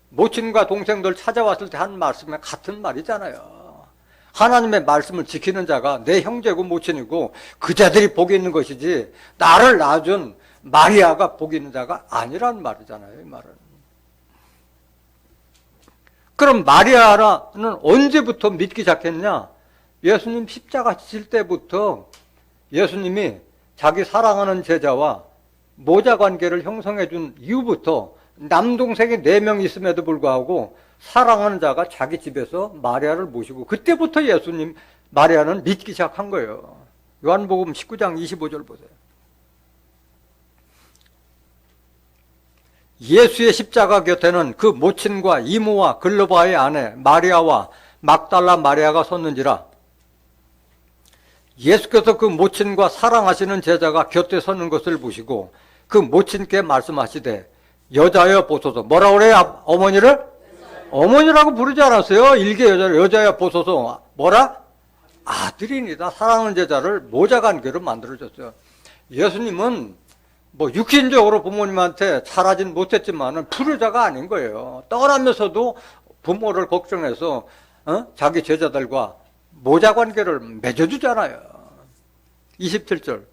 모친과 동생들 찾아왔을 때 한 말씀에 같은 말이잖아요. 하나님의 말씀을 지키는 자가 내 형제고 모친이고 그 자들이 복이 있는 것이지 나를 낳아준 마리아가 복이 있는 자가 아니란 말이잖아요. 이 말은. 그럼 마리아는 언제부터 믿기 시작했냐? 예수님 십자가 지실 때부터 예수님이 자기 사랑하는 제자와 모자 관계를 형성해 준 이후부터 남동생이 4명 있음에도 불구하고 사랑하는 자가 자기 집에서 마리아를 모시고 그때부터 예수님 마리아는 믿기 시작한 거예요. 요한복음 19장 25절 보세요. 예수의 십자가 곁에는 그 모친과 이모와 글로바의 아내 마리아와 막달라 마리아가 섰는지라. 예수께서 그 모친과 사랑하시는 제자가 곁에 서는 것을 보시고 그 모친께 말씀하시되 여자여 보소서. 뭐라 그래요? 어머니를? 어머니라고 부르지 않았어요. 일개 여자여 보소서. 뭐라? 아들이니다. 사랑하는 제자를 모자관계로 만들어줬어요. 예수님은 육신적으로 부모님한테 잘하진 못했지만은 불효자가 아닌 거예요. 떠나면서도 부모를 걱정해서 자기 제자들과 모자관계를 맺어주잖아요. 27절.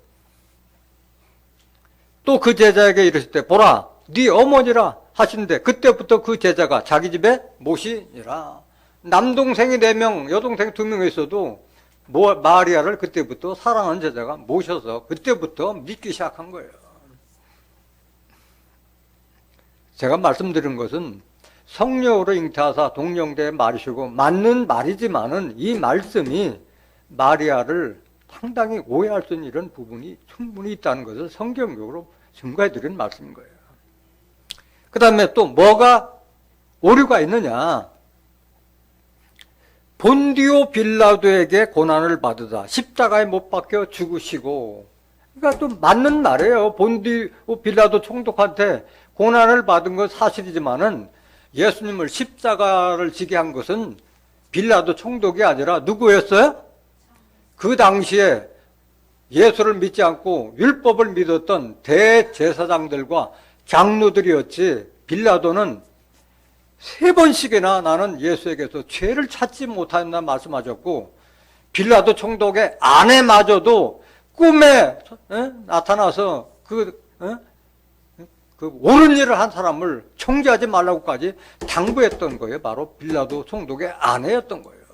또 그 제자에게 이르실 때 보라 네 어머니라 하시는데 그때부터 그 제자가 자기 집에 모시니라. 남동생이 4명, 여동생이 2명 있어도 마리아를 그때부터 사랑하는 제자가 모셔서 그때부터 믿기 시작한 거예요. 제가 말씀드린 것은 성령으로 잉태하사 동령대에 말이시고 맞는 말이지만은 이 말씀이 마리아를 상당히 오해할 수 있는 이런 부분이 충분히 있다는 것을 성경적으로 증거해 드린 말씀인 거예요. 그 다음에 또 뭐가 오류가 있느냐? 본디오 빌라도에게 고난을 받으다 십자가에 못 박혀 죽으시고, 그러니까 또 맞는 말이에요. 본디오 빌라도 총독한테 고난을 받은 건 사실이지만은 예수님을 십자가를 지게 한 것은 빌라도 총독이 아니라 누구였어요? 그 당시에 예수를 믿지 않고 율법을 믿었던 대제사장들과 장로들이었지. 빌라도는 3번씩이나 나는 예수에게서 죄를 찾지 못한다 말씀하셨고, 빌라도 총독의 아내마저도 꿈에 나타나서 그 그 옳은 일을 한 사람을 청지하지 말라고까지 당부했던 거예요. 바로 빌라도 총독의 아내였던 거예요.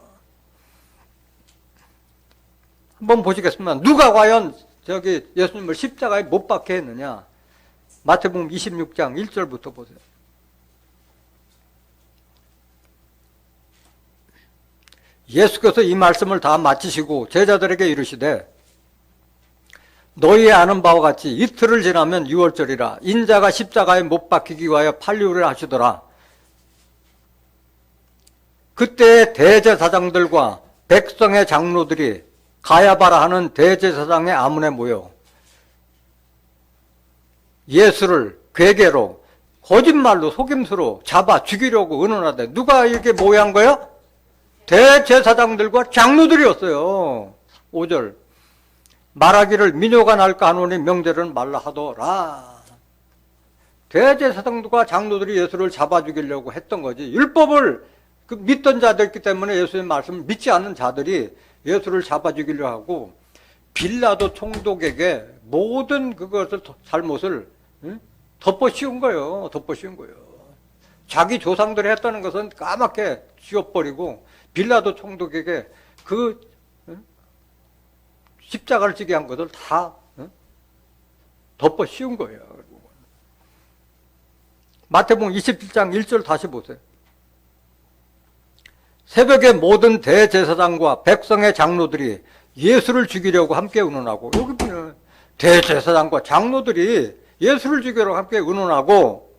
한번 보시겠습니다. 누가 과연 저기 예수님을 십자가에 못 박게 했느냐? 마태복음 26장 1절부터 보세요. 예수께서 이 말씀을 다 마치시고 제자들에게 이르시되 너희 아는 바와 같이 이틀을 지나면 유월절이라 인자가 십자가에 못 박히기 위하여 판리우를 하시더라. 그때 대제사장들과 백성의 장로들이 가야바라 하는 대제사장의 아문에 모여 예수를 괴계로 거짓말로 속임수로 잡아 죽이려고 의논하되 누가 이렇게 모여한 거예요? 대제사장들과 장로들이었어요. 5절 말하기를 민요가 날까 하노니 명절은 말라 하더라. 대제사장들과 장로들이 예수를 잡아 죽이려고 했던 거지. 율법을 믿던 자들이기 때문에 예수의 말씀을 믿지 않는 자들이 예수를 잡아 죽이려고 하고 빌라도 총독에게 모든 그것을 잘못을 덮어 씌운 거예요. 덮어 씌운 거예요. 자기 조상들이 했다는 것은 까맣게 지워버리고 빌라도 총독에게 그 십자가를 지게 한 것을 다 덮어 씌운 거예요. 마태복음 27장 1절 다시 보세요. 새벽에 모든 대제사장과 백성의 장로들이 예수를 죽이려고 함께 의논하고, 여기 보면 대제사장과 장로들이 예수를 죽이려고 함께 의논하고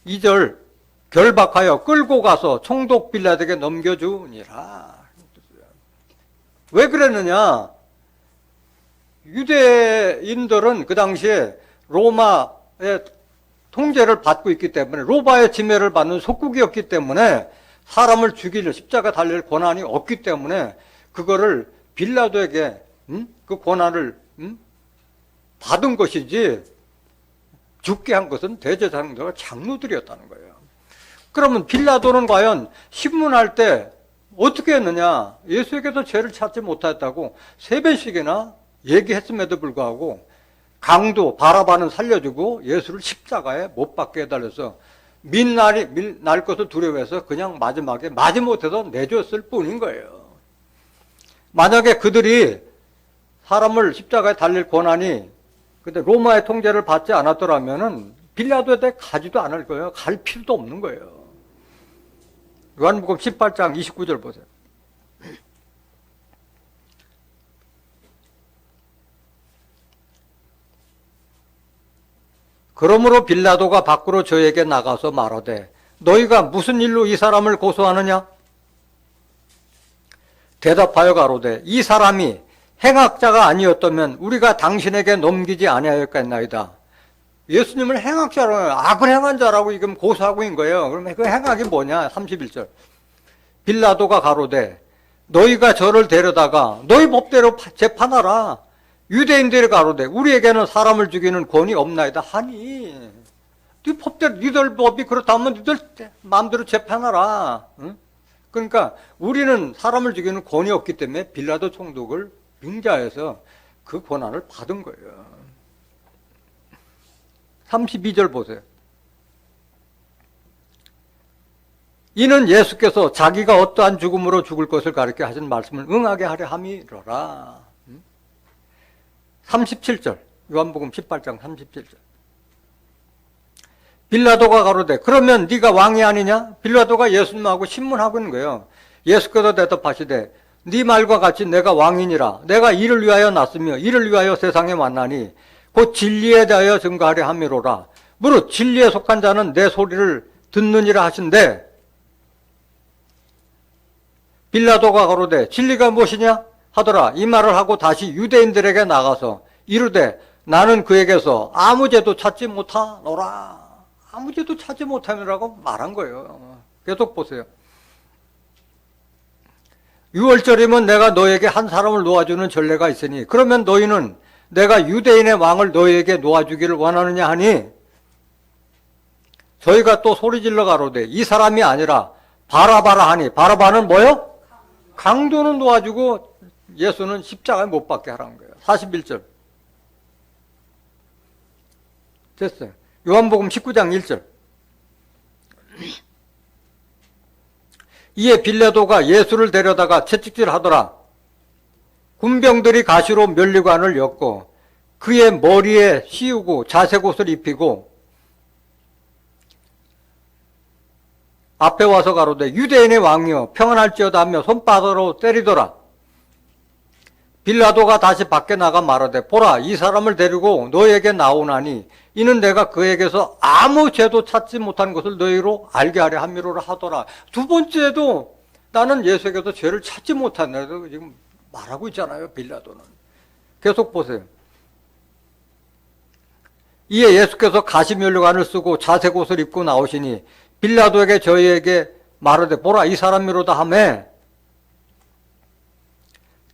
2절 결박하여 끌고 가서 총독 빌라도에게 넘겨주니라. 왜 그랬느냐? 유대인들은 그 당시에 로마의 통제를 받고 있기 때문에, 로마의 지배를 받는 속국이었기 때문에 사람을 죽이려 십자가 달릴 권한이 없기 때문에 그거를 빌라도에게 그 권한을 받은 것이지 죽게 한 것은 대제사장들과 장로들이었다는 거예요. 그러면 빌라도는 과연 신문할 때 어떻게 했느냐? 예수에게도 죄를 찾지 못했다고 3번씩이나 얘기했음에도 불구하고 강도 바라바는 살려주고 예수를 십자가에 못 박게 해달라서 날 것을 두려워해서 그냥 마지막에 마지못해서 내줬을 뿐인 거예요. 만약에 그들이 사람을 십자가에 달릴 권한이 근데 로마의 통제를 받지 않았더라면은 빌라도에 가지도 않을 거예요. 갈 필요도 없는 거예요. 요한복음 18장 29절 보세요. 그러므로 빌라도가 밖으로 저에게 나가서 말하되 너희가 무슨 일로 이 사람을 고소하느냐? 대답하여 가로되 이 사람이 행악자가 아니었다면 우리가 당신에게 넘기지 아니하였겠나이다. 예수님을 행악자로, 악을 행한 자라고 지금 고소하고 있는 거예요. 그러면 그 행악이 뭐냐? 31절. 빌라도가 가로되 너희가 저를 데려다가 너희 법대로 재판하라. 유대인들이 가로되 우리에게는 사람을 죽이는 권이 없나이다 하니, 네 법대로, 니들 법이 그렇다면 니들 마음대로 재판하라. 응? 그러니까 우리는 사람을 죽이는 권이 없기 때문에 빌라도 총독을 빙자해서 그 권한을 받은 거예요. 32절 보세요. 이는 예수께서 자기가 어떠한 죽음으로 죽을 것을 가르쳐 하신 말씀을 응하게 하려 함이로라. 37절, 요한복음 18장 37절. 빌라도가 가로되 그러면 네가 왕이 아니냐? 빌라도가 예수님하고 신문하고 있는 거예요. 예수께서 대답하시되 네 말과 같이 내가 왕이니라. 내가 이를 위하여 났으며 이를 위하여 세상에 왔나니 곧 진리에 대하여 증거하려 함이로라. 무릇 진리에 속한 자는 내 소리를 듣느니라 하신대. 빌라도가 가로되 진리가 무엇이냐 하더라. 이 말을 하고 다시 유대인들에게 나가서 이르되 나는 그에게서 아무 죄도 찾지 못하노라. 아무 죄도 찾지 못하노라고 말한 거예요. 계속 보세요. 6월절이면 내가 너에게 한 사람을 놓아주는 전례가 있으니 그러면 너희는 내가 유대인의 왕을 너희에게 놓아주기를 원하느냐 하니 저희가 또 소리질러 가로되 이 사람이 아니라 바라바라 하니, 바라바는 뭐요? 강도는 놓아주고 예수는 십자가에 못 박게 하라는 거예요. 41절. 됐어요. 요한복음 19장 1절. 이에 빌라도가 예수를 데려다가 채찍질하더라. 군병들이 가시로 면류관을 엮고 그의 머리에 씌우고 자색 옷을 입히고 앞에 와서 가로되 유대인의 왕이여 평안할지어다 하며 손바닥으로 때리더라. 빌라도가 다시 밖에 나가 말하되 보라 이 사람을 데리고 너에게 나오나니 이는 내가 그에게서 아무 죄도 찾지 못한 것을 너희로 알게 하려 함이로라 하더라. 두 번째도 나는 예수에게서 죄를 찾지 못한다. 지금 말하고 있잖아요. 빌라도는. 계속 보세요. 이에 예수께서 가시면류관을 쓰고 자색 옷을 입고 나오시니 빌라도에게 저희에게 말하되 보라 이 사람이로다 하매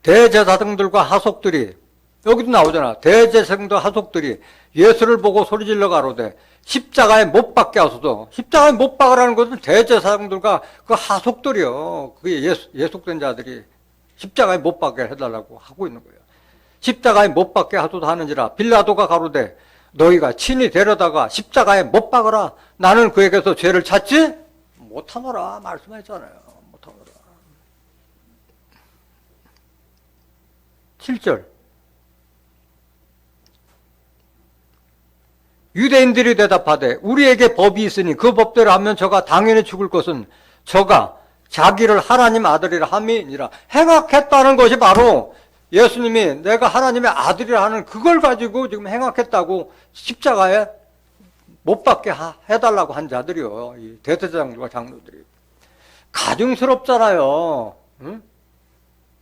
대제사장들과 하속들이 여기도 나오잖아. 대제사장들 하속들이 예수를 보고 소리질러 가로되 십자가에 못 박게 하소서. 십자가에 못 박으라는 것은 대제사장들과 그 하속들이요. 그게 예속된 자들이 십자가에 못 박게 해달라고 하고 있는 거예요. 십자가에 못 박게 하소서 하는지라 빌라도가 가로되 너희가 친히 데려다가 십자가에 못 박으라. 나는 그에게서 죄를 찾지 못하노라 말씀했잖아요. 못하노라. 7절. 유대인들이 대답하되 우리에게 법이 있으니 그 법대로 하면 저가 당연히 죽을 것은 저가 자기를 하나님 아들이라 함이니라. 행악했다는 것이 바로 예수님이 내가 하나님의 아들이라 하는 그걸 가지고 지금 행악했다고 십자가에 못 박게 해달라고 한 자들이요. 이 대제사장들과 장로들이. 가증스럽잖아요. 응?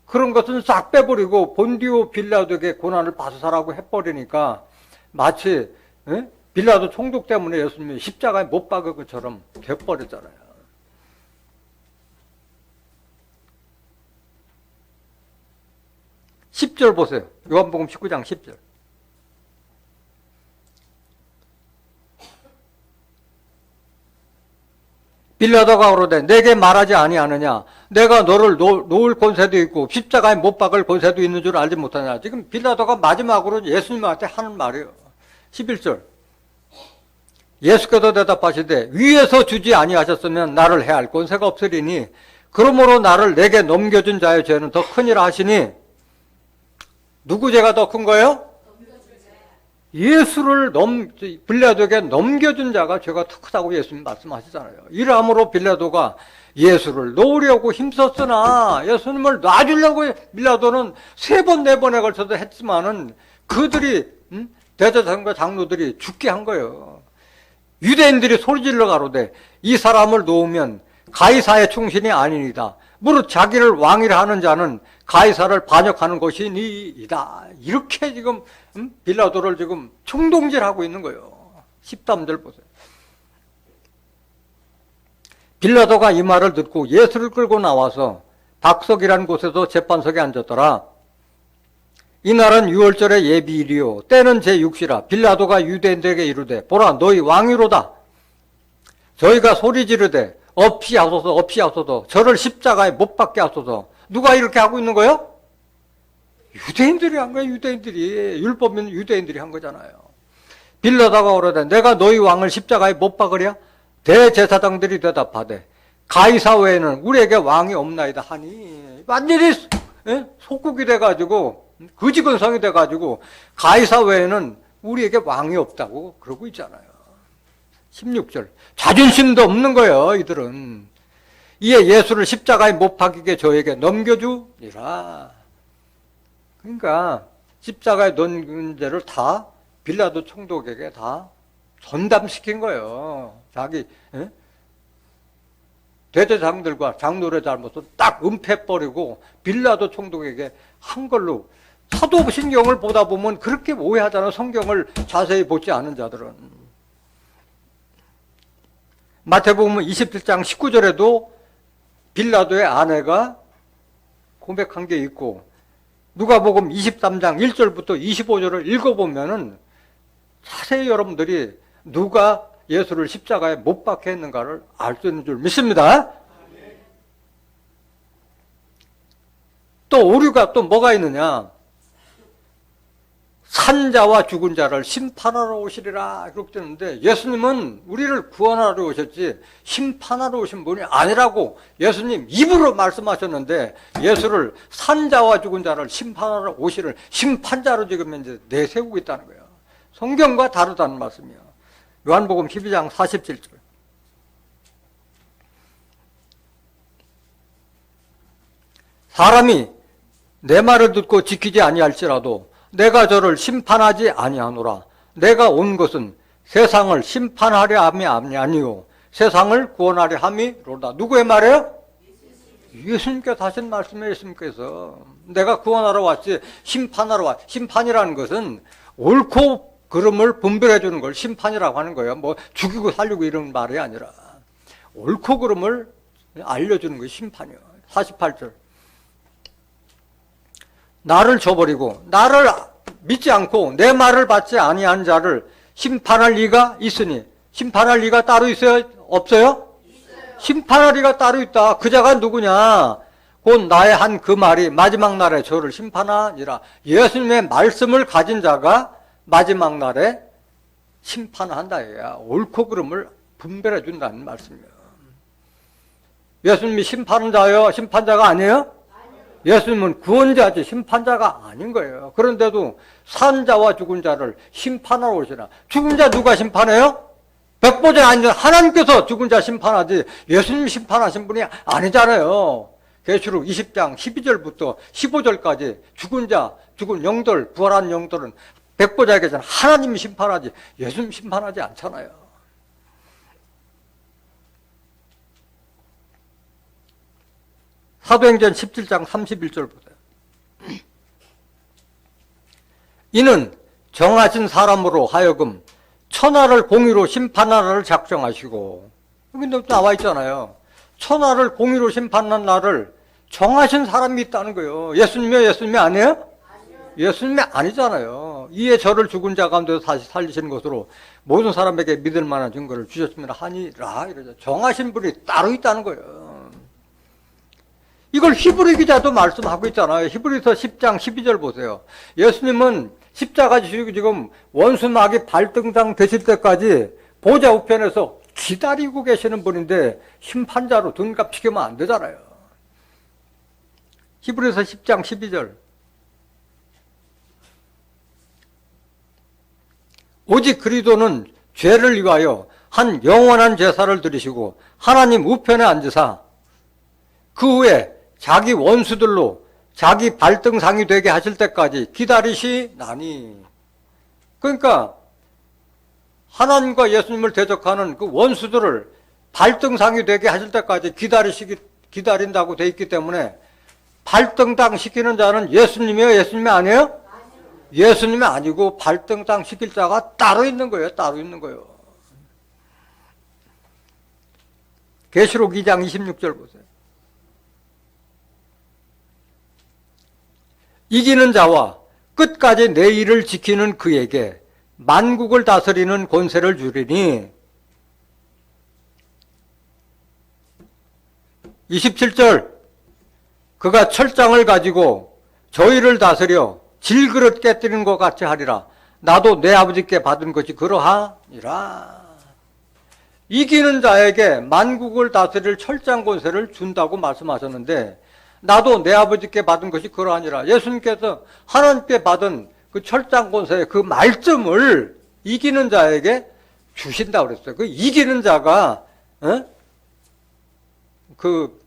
그런 것은 싹 빼버리고 본디오 빌라도에게 고난을 받으사라고 해버리니까 마치 빌라도 총독 때문에 예수님이 십자가에 못 박은 것처럼 돼버렸잖아요. 10절 보세요. 요한복음 19장 10절. 빌라도가 그러되 내게 말하지 아니하느냐 내가 너를 놓을 권세도 있고 십자가에 못 박을 권세도 있는 줄 알지 못하냐. 지금 빌라도가 마지막으로 예수님한테 하는 말이에요. 11절. 예수께서 대답하시되 위에서 주지 아니하셨으면 나를 해할 권세가 없으리니 그러므로 나를 내게 넘겨준 자의 죄는 더 크니라 하시니 누구 죄가 더 큰 거예요? 예수를 빌라도에게 넘겨준 자가 죄가 더 크다고 예수님 말씀하시잖아요. 이러므로 빌라도가 예수를 놓으려고 힘썼으나 예수님을 놔주려고 빌라도는 3번, 4번에 걸쳐서 했지만은 그들이 대제사장과 장로들이 죽게 한 거예요. 유대인들이 소리질러 가로되 이 사람을 놓으면 가이사의 충신이 아니니이다. 무릇 자기를 왕이라 하는 자는 가이사를 반역하는 것이니이다. 이렇게 지금 빌라도를 지금 총동질하고 있는 거예요. 13절 보세요. 빌라도가 이 말을 듣고 예수를 끌고 나와서 박석이라는 곳에서 재판석에 앉았더라. 이날은 유월절의 예비일이요 때는 제6시라. 빌라도가 유대인들에게 이르되 보라 너희 왕이로다. 저희가 소리 지르되 없이 하소서 없이 하소서 저를 십자가에 못 박게 하소서. 누가 이렇게 하고 있는 거예요? 유대인들이 한 거예요. 유대인들이. 율법은 유대인들이 한 거잖아요. 빌라도가 그러되 내가 너희 왕을 십자가에 못 박으랴? 대제사장들이 대답하되 가이사 외에는 우리에게 왕이 없나이다 하니 완전히 속국이 돼가지고 거지건성이 돼가지고 가이사 외에는 우리에게 왕이 없다고 그러고 있잖아요. 16절. 자존심도 없는 거예요. 이들은. 이에 예수를 십자가에 못 박이게 저에게 넘겨주니라. 그러니까 십자가에 넣은 죄를 다 빌라도 총독에게 다 전담시킨 거예요. 자기 대제사장들과 장로의 잘못을 딱 은폐버리고 빌라도 총독에게 한 걸로. 사도신경을 보다 보면 그렇게 오해하잖아요. 성경을 자세히 보지 않은 자들은. 마태복음 27장 19절에도 빌라도의 아내가 고백한 게 있고 누가복음 23장 1절부터 25절을 읽어보면은 자세히 여러분들이 누가 예수를 십자가에 못 박게 했는가를 알 수 있는 줄 믿습니다. 또 오류가 또 뭐가 있느냐. 산자와 죽은 자를 심판하러 오시리라 그렇게 되는데, 예수님은 우리를 구원하러 오셨지 심판하러 오신 분이 아니라고 예수님 입으로 말씀하셨는데, 예수를 산자와 죽은 자를 심판하러 오시를 심판자로 지금 이제 내세우고 있다는 거예요. 성경과 다르다는 말씀이에요. 요한복음 12장 47절. 사람이 내 말을 듣고 지키지 아니할지라도 내가 저를 심판하지 아니하노라. 내가 온 것은 세상을 심판하려 함이 아니요 세상을 구원하려 함이로다. 누구의 말이에요? 예수님께서 하신 말씀이에요. 예수님께서 내가 구원하러 왔지 심판하러 왔. 심판이라는 것은 옳고 그름을 분별해 주는 걸 심판이라고 하는 거예요. 뭐 죽이고 살리고 이런 말이 아니라 옳고 그름을 알려주는 것이 심판이에요. 48절. 나를 저버리고 나를 믿지 않고 내 말을 받지 아니한 자를 심판할 리가 있으니, 심판할 리가 따로 있어요? 없어요? 심판할 리가 따로 있다. 그 자가 누구냐? 곧 나의 한 그 말이 마지막 날에 저를 심판하니라. 예수님의 말씀을 가진 자가 마지막 날에 심판한다. 옳고 그름을 분별해 준다는 말씀이에요. 예수님이 심판자예요? 심판자가 아니에요? 예수님은 구원자지 심판자가 아닌 거예요. 그런데도 산자와 죽은 자를 심판하러 오시나. 죽은 자 누가 심판해요? 백보자 아니라 하나님께서 죽은 자 심판하지 예수님 심판하신 분이 아니잖아요. 계시록 20장 12절부터 15절까지 죽은 자, 죽은 영들, 부활한 영들은 백보자에게서는 하나님이 심판하지 예수님 심판하지 않잖아요. 사도행전 17장 31절 보세요. 이는 정하신 사람으로 하여금 천하를 공의로 심판하라를 작정하시고, 여기 나와 있잖아요. 천하를 공의로 심판하는 날을 정하신 사람이 있다는 거예요. 예수님이요? 예수님이 아니에요? 예수님이 아니잖아요. 이에 저를 죽은 자 가운데서 다시 살리시는 것으로 모든 사람에게 믿을 만한 증거를 주셨으면 하니라. 이러죠. 정하신 분이 따로 있다는 거예요. 이걸 히브리 기자도 말씀하고 있잖아요. 히브리서 10장 12절 보세요. 예수님은 십자가 지시고 지금 원수막이 발등상 되실 때까지 보좌 우편에서 기다리고 계시는 분인데 심판자로 등갑시키면 안 되잖아요. 히브리서 10장 12절. 오직 그리스도는 죄를 위하여 한 영원한 제사를 드리시고 하나님 우편에 앉으사 그 후에 자기 원수들로 자기 발등상이 되게 하실 때까지 기다리시나니. 그러니까 하나님과 예수님을 대적하는 그 원수들을 발등상이 되게 하실 때까지 기다린다고 돼 있기 때문에 발등상 시키는 자는 예수님이에요? 예수님이 아니에요? 예수님이 아니고 발등상 시킬 자가 따로 있는 거예요. 따로 있는 거예요. 계시록 2장 26절 보세요. 이기는 자와 끝까지 내 일을 지키는 그에게 만국을 다스리는 권세를 주리니. 27절. 그가 철장을 가지고 저희를 다스려 질그릇 깨뜨리는 것 같이 하리라. 나도 내 아버지께 받은 것이 그러하니라. 이기는 자에게 만국을 다스릴 철장 권세를 준다고 말씀하셨는데, 나도 내 아버지께 받은 것이 그러하니라. 예수님께서 하나님께 받은 그 철장 권세의 그 말씀을 이기는 자에게 주신다고 그랬어요. 그 이기는 자가 그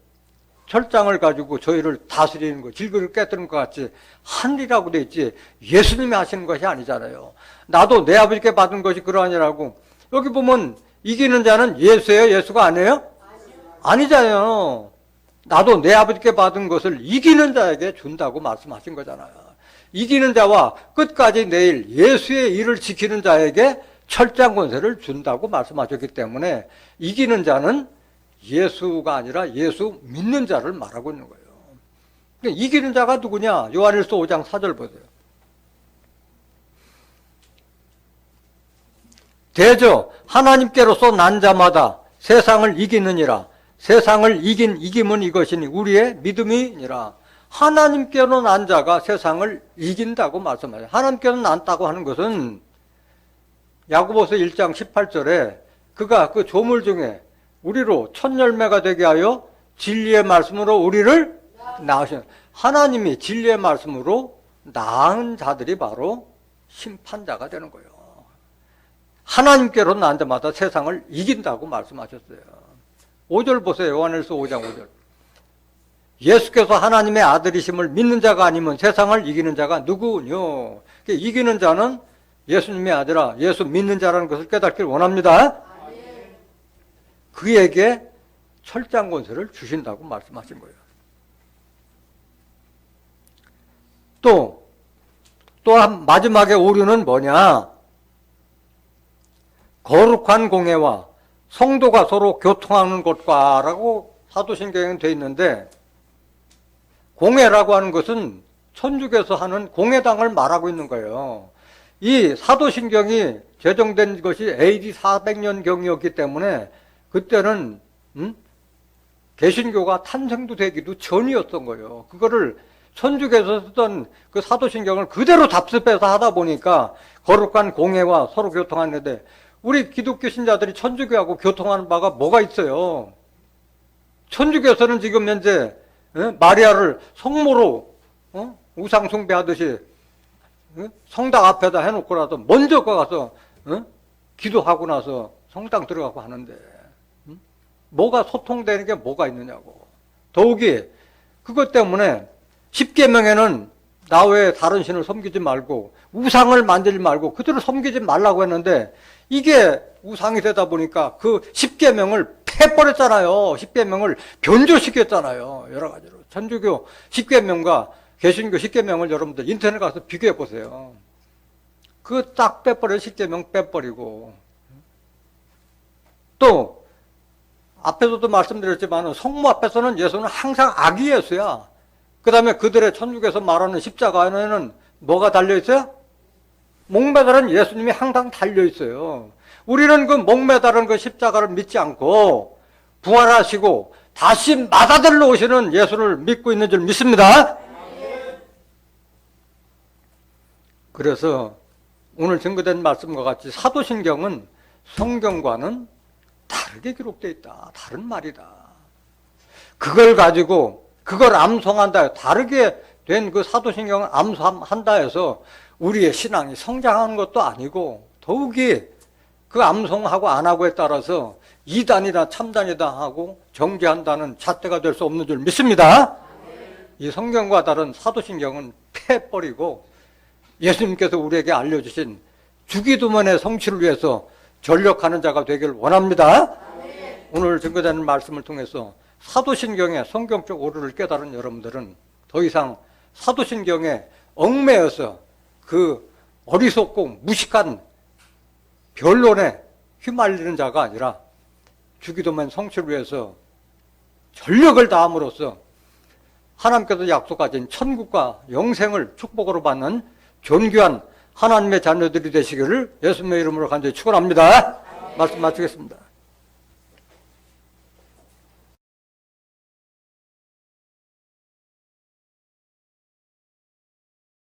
철장을 가지고 저희를 다스리는 거, 질그릇 깨뜨리는 것 같이 하늘이라고 돼 있지 예수님이 하시는 것이 아니잖아요. 나도 내 아버지께 받은 것이 그러하니라고. 여기 보면 이기는 자는 예수예요? 예수가 아니에요? 아니잖아요. 나도 내 아버지께 받은 것을 이기는 자에게 준다고 말씀하신 거잖아요. 이기는 자와 끝까지 내일 예수의 일을 지키는 자에게 철장 권세를 준다고 말씀하셨기 때문에 이기는 자는 예수가 아니라 예수 믿는 자를 말하고 있는 거예요. 그러니까 이기는 자가 누구냐? 요한일서 5장 4절 보세요. 대저 하나님께로서 난 자마다 세상을 이기느니라. 세상을 이긴 이김은 이것이니 우리의 믿음이니라. 하나님께로 난 자가 세상을 이긴다고 말씀하세요. 하나님께로 난다고 하는 것은 야고보서 1장 18절에 그가 그 조물 중에 우리로 첫 열매가 되게 하여 진리의 말씀으로 우리를 낳으신, 하나님이 진리의 말씀으로 낳은 자들이 바로 심판자가 되는 거예요. 하나님께로 난 자마다 세상을 이긴다고 말씀하셨어요. 5절 보세요. 요한일서 5장 5절. 예수께서 하나님의 아들이심을 믿는 자가 아니면 세상을 이기는 자가 누구뇨? 이기는 자는 예수님이 아니라 예수 믿는 자라는 것을 깨닫길 원합니다. 그에게 철장 권세를 주신다고 말씀하신 거예요. 또 마지막에 오류는 뭐냐? 거룩한 공회와 성도가 서로 교통하는 곳과라고 사도신경에 되어 있는데, 공회라고 하는 것은 천주교에서 하는 공회당을 말하고 있는 거예요. 이 사도신경이 제정된 것이 AD 400년경이었기 때문에 그때는 개신교가 탄생도 되기도 전이었던 거예요. 그거를 천주교에서 쓰던 그 사도신경을 그대로 답습해서 하다 보니까 거룩한 공회와 서로 교통하는데, 우리 기독교 신자들이 천주교하고 교통하는 바가 뭐가 있어요? 천주교에서는 지금 현재 마리아를 성모로 우상 숭배하듯이 성당 앞에다 해놓고라도 먼저 가서 기도하고 나서 성당 들어가고 하는데 뭐가 소통되는 게 뭐가 있느냐고. 더욱이 그것 때문에 10계명에는 나 외에 다른 신을 섬기지 말고 우상을 만들지 말고 그들을 섬기지 말라고 했는데, 이게 우상이 되다 보니까 그 10계명을 패버렸잖아요. 10계명을 변조시켰잖아요. 여러 가지로. 천주교 10계명과 개신교 10계명을 여러분들 인터넷 가서 비교해 보세요. 그거 딱 빼버려. 10계명 빼버리고. 또 앞에서도 말씀드렸지만 성모 앞에서는 예수는 항상 아기 예수야. 그 다음에 그들의 천주교에서 말하는 십자가에는 뭐가 달려있어요? 목매달은 예수님이 항상 달려있어요. 우리는 그 목매달은 그 십자가를 믿지 않고 부활하시고 다시 맏아들로 오시는 예수를 믿고 있는 줄 믿습니다. 그래서 오늘 증거된 말씀과 같이 사도신경은 성경과는 다르게 기록되어 있다. 다른 말이다. 그걸 가지고 그걸 암송한다. 다르게 된 그 사도신경을 암송한다 해서 우리의 신앙이 성장하는 것도 아니고, 더욱이 그 암송하고 안 하고에 따라서 이단이다 참단이다 하고 정죄한다는 잣대가 될 수 없는 줄 믿습니다. 이 성경과 다른 사도신경은 패버리고 예수님께서 우리에게 알려주신 주기도문의 성취를 위해서 전력하는 자가 되길 원합니다. 오늘 증거되는 말씀을 통해서 사도신경의 성경적 오류를 깨달은 여러분들은 더 이상 사도신경에 얽매여서 그 어리석고 무식한 변론에 휘말리는 자가 아니라 주기도문 성취를 위해서 전력을 다함으로써 하나님께서 약속하신 천국과 영생을 축복으로 받는 존귀한 하나님의 자녀들이 되시기를 예수님의 이름으로 간절히 축원합니다. 말씀 마치겠습니다.